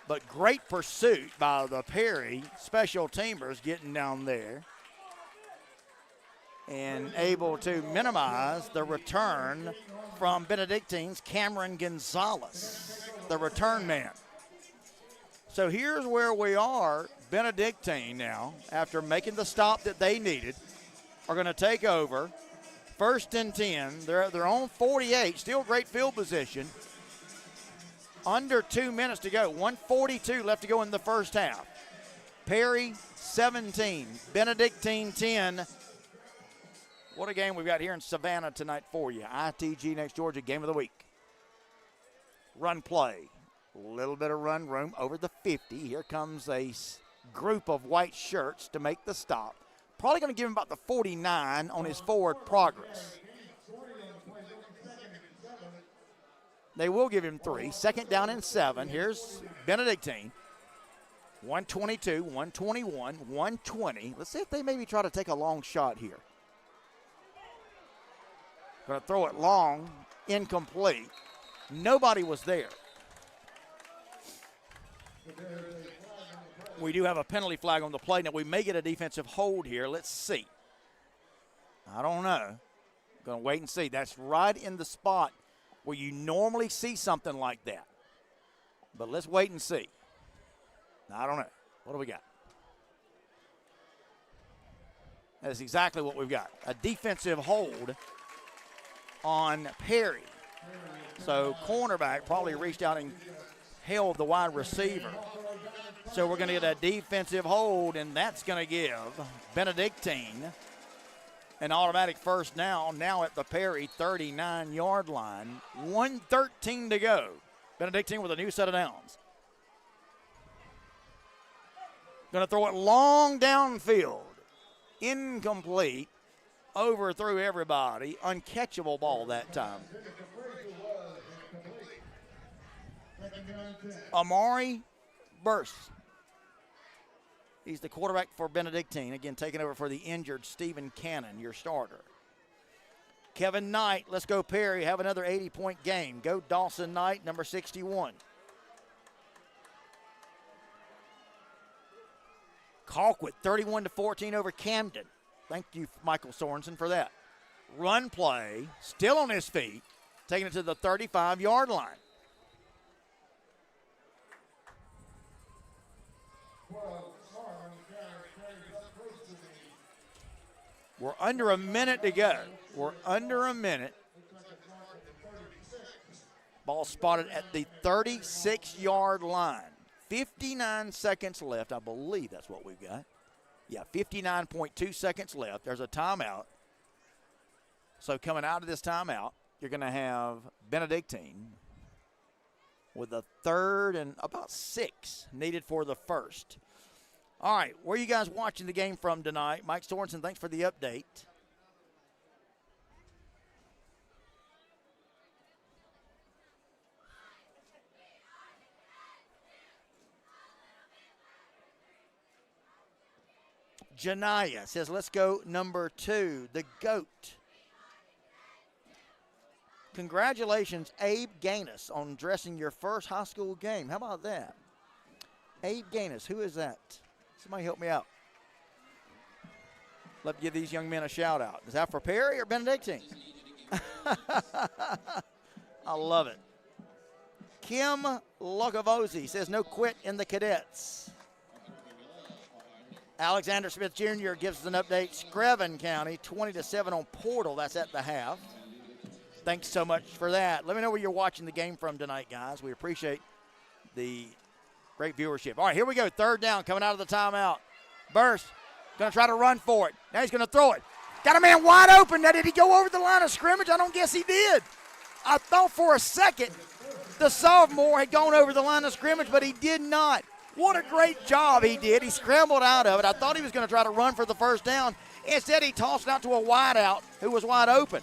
But great pursuit by the Perry special teamers getting down there and able to minimize the return from Benedictine's Cameron Gonzalez, the return man. So here's where we are. Benedictine now, after making the stop that they needed, are going to take over. 1st and 10. They're at their own 48. Still great field position. Under 2 minutes to go. 1:42 left to go in the first half. Perry 17. Benedictine 10. What a game we've got here in Savannah tonight for you. ITG next Georgia game of the week. Run play. A little bit of run room over the 50. Here comes a group of white shirts to make the stop. Probably going to give him about the 49 on his forward progress. They will give him 3. 2nd down and 7. Here's Benedictine. 122, 121, 120. Let's see if they maybe try to take a long shot here. Going to throw it long, incomplete. Nobody was there. We do have a penalty flag on the play. Now, we may get a defensive hold here. Let's see. I don't know. Going to wait and see. That's right in the spot where you normally see something like that. But let's wait and see. I don't know. What do we got? That's exactly what we've got. A defensive hold on Perry. So cornerback probably reached out and held the wide receiver. So we're going to get a defensive hold, and that's going to give Benedictine an automatic first down now at the Perry 39-yard line. 1:13 to go. Benedictine with a new set of downs. Going to throw it long downfield. Incomplete. Overthrew everybody. Uncatchable ball that time. Amari Burst. He's the quarterback for Benedictine. Again, taking over for the injured Stephen Cannon, your starter. Kevin Knight, let's go Perry, have another 80-point game. Go Dawson Knight, number 61. Colquitt, 31-14 over Camden. Thank you, Michael Sorensen, for that. Run play, still on his feet, taking it to the 35-yard line. We're under a minute to go. We're under a minute. Ball spotted at the 36-yard line. 59 seconds left. I believe that's what we've got. Yeah, 59.2 seconds left. There's a timeout. So coming out of this timeout, you're going to have Benedictine with a 3rd and about 6 needed for the first. All right, where are you guys watching the game from tonight? Mike Sorensen, thanks for the update. Janaya says, let's go number 2, the GOAT. Congratulations, Abe Gaines, on dressing your first high school game. How about that? Abe Gaines, who is that? Somebody help me out. Let me give these young men a shout out. Is that for Perry or Benedictine? I love it. Kim Locavosi says no quit in the Cadets. Alexander Smith Jr. gives us an update. Screven County, 20-7 on Portal. That's at the half. Thanks so much for that. Let me know where you're watching the game from tonight, guys. We appreciate the great viewership. All right, here we go. 3rd down coming out of the timeout. Burst, going to try to run for it. Now he's going to throw it. Got a man wide open. Now, did he go over the line of scrimmage? I don't guess he did. I thought for a second the sophomore had gone over the line of scrimmage, but he did not. What a great job he did. He scrambled out of it. I thought he was going to try to run for the first down. Instead, he tossed it out to a wideout who was wide open.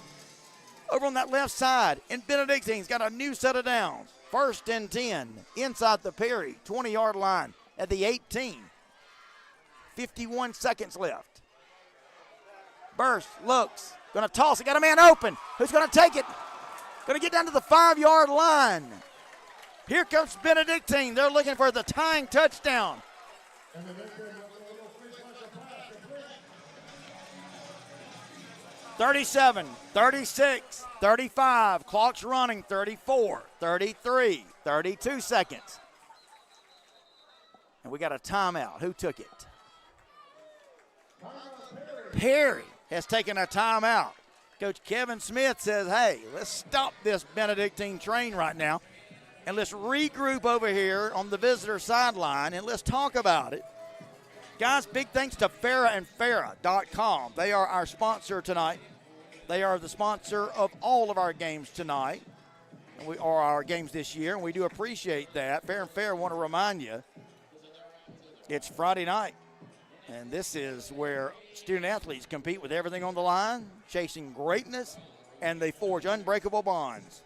Over on that left side, and Benedictine's got a new set of downs. 1st and 10 inside the Perry 20-yard line at the 18. 51 seconds left. Burst, looks, going to toss it, got a man open. Who's going to take it? Going to get down to the 5-yard line. Here comes Benedictine. They're looking for the tying touchdown. 37, 36, 35, clock's running, 34, 33, 32 seconds. And we got a timeout. Who took it? Perry has taken a timeout. Coach Kevin Smith says, hey, let's stop this Benedictine train right now, and let's regroup over here on the visitor sideline, and let's talk about it. Guys, big thanks to FarrahandFarrah.com. They are our sponsor tonight. They are the sponsor of all of our games tonight. We are our games this year, and we do appreciate that. Farrah and Farrah want to remind you it's Friday night, and this is where student athletes compete with everything on the line, chasing greatness, and they forge unbreakable bonds.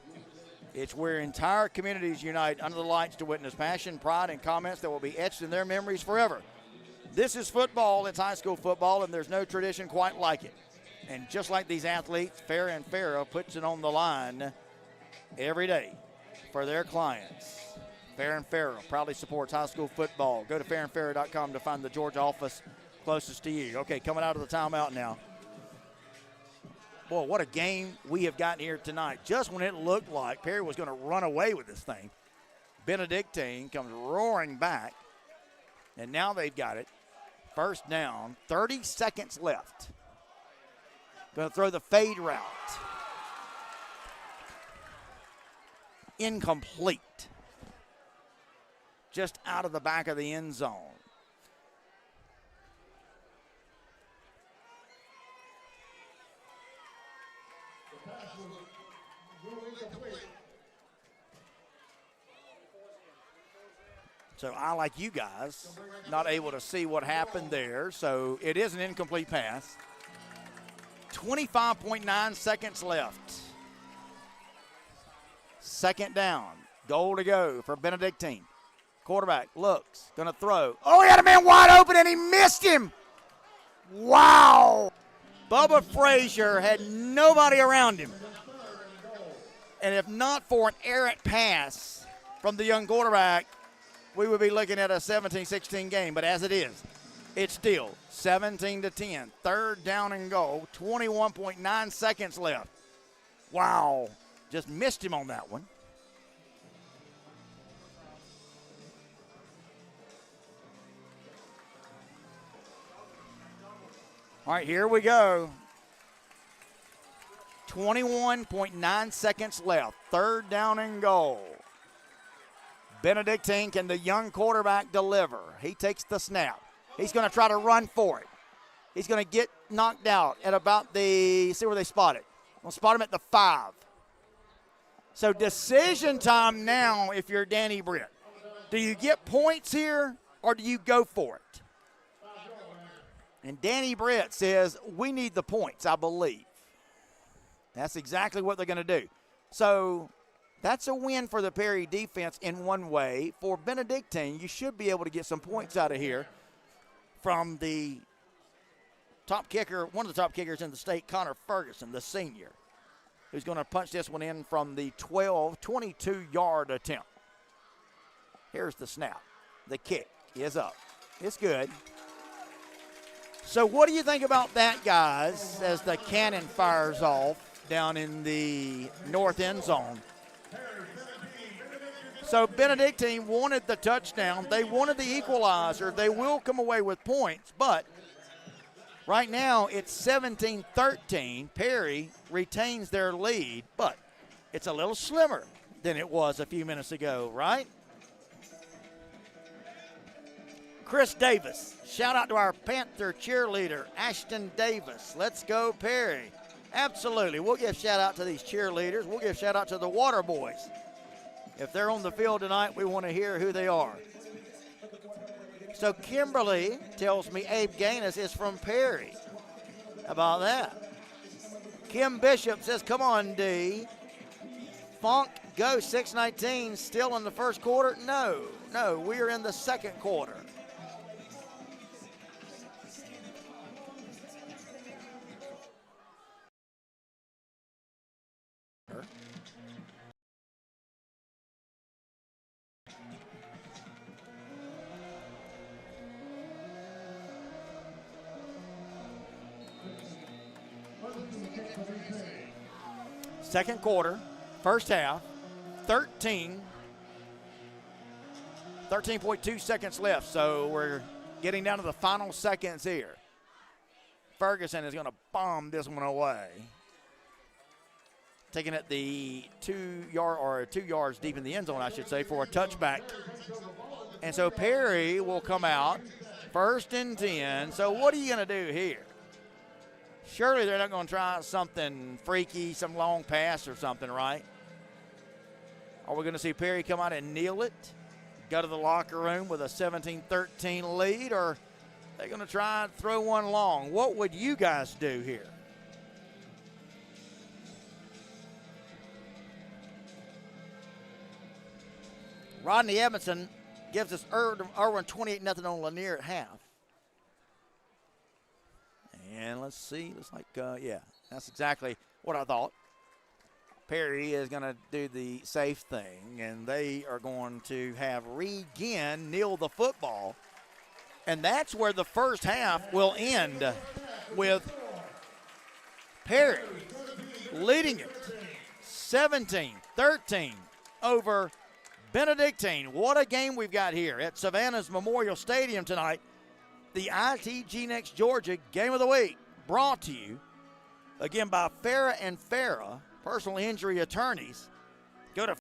It's where entire communities unite under the lights to witness passion, pride, and comments that will be etched in their memories forever. This is football. It's high school football, and there's no tradition quite like it. And just like these athletes, Farrah and Farrah puts it on the line every day for their clients. Farrah and Farrah proudly supports high school football. Go to FarrahandFarrah.com to find the Georgia office closest to you. Okay, coming out of the timeout now. Boy, what a game we have gotten here tonight. Just when it looked like Perry was going to run away with this thing, Benedictine comes roaring back, and now they've got it. 1st down, 30 seconds left. Going to throw the fade route. Incomplete. Just out of the back of the end zone. The pass was incomplete. So I, like you guys, not able to see what happened there. So it is an incomplete pass. 25.9 seconds left. 2nd down. Goal to go for Benedictine. Quarterback looks, going to throw. Oh, he had a man wide open, and he missed him. Wow. Bubba Frazier had nobody around him. And if not for an errant pass from the young quarterback, we would be looking at a 17-16 game. But as it is, it's still 17-10. Third down and goal, 21.9 seconds left. Wow, just missed him on that one. All right, here we go. 21.9 seconds left. Third down and goal. Benedictine, can the young quarterback deliver? He takes the snap. He's going to try to run for it. He's going to get knocked out at about see where they spot it. We'll spot him at the 5. So decision time now if you're Danny Britt. Do you get points here or do you go for it? And Danny Britt says, we need the points, I believe. That's exactly what they're going to do. So that's a win for the Perry defense in one way. For Benedictine, you should be able to get some points out of here from the top kicker, one of the top kickers in the state, Connor Ferguson, the senior, who's going to punch this one in from the 22-yard attempt. Here's the snap. The kick is up. It's good. So what do you think about that, guys, as the cannon fires off down in the north end zone? So Benedictine wanted the touchdown. They wanted the equalizer. They will come away with points, but right now it's 17-13. Perry retains their lead, but it's a little slimmer than it was a few minutes ago, right? Chris Davis. Shout out to our Panther cheerleader, Ashton Davis. Let's go, Perry. Absolutely. We'll give shout out to these cheerleaders. We'll give shout out to the Water Boys. If they're on the field tonight, we want to hear who they are. So Kimberly tells me Abe Gaines is from Perry. How about that? Kim Bishop says, come on, D. Funk, go 6:19, still in the first quarter? No, we are in the second quarter. Second quarter, first half, 13.2 seconds left, so we're getting down to the final seconds here. Ferguson is going to bomb this one away. Taking it the 2 yards deep in the end zone, I should say, for a touchback. And so Perry will come out, 1st and 10. So what are you going to do here? Surely they're not going to try something freaky, some long pass or something, right? Are we going to see Perry come out and kneel it, go to the locker room with a 17-13 lead, or are they going to try and throw one long? What would you guys do here? Rodney Edmondson gives us Irwin 28-0 on Lanier at half. And let's see, looks like, yeah, that's exactly what I thought. Perry is going to do the safe thing, and they are going to have Regan kneel the football. And that's where the first half will end, with Perry leading it 17-13 over Benedictine. What a game we've got here at Savannah's Memorial Stadium tonight. The ITG Next Georgia Game of the Week, brought to you again by Farah and Farah, personal injury attorneys. Go to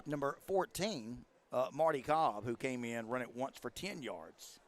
number 14, Marty Cobb, who came in, run it once for 10 yards.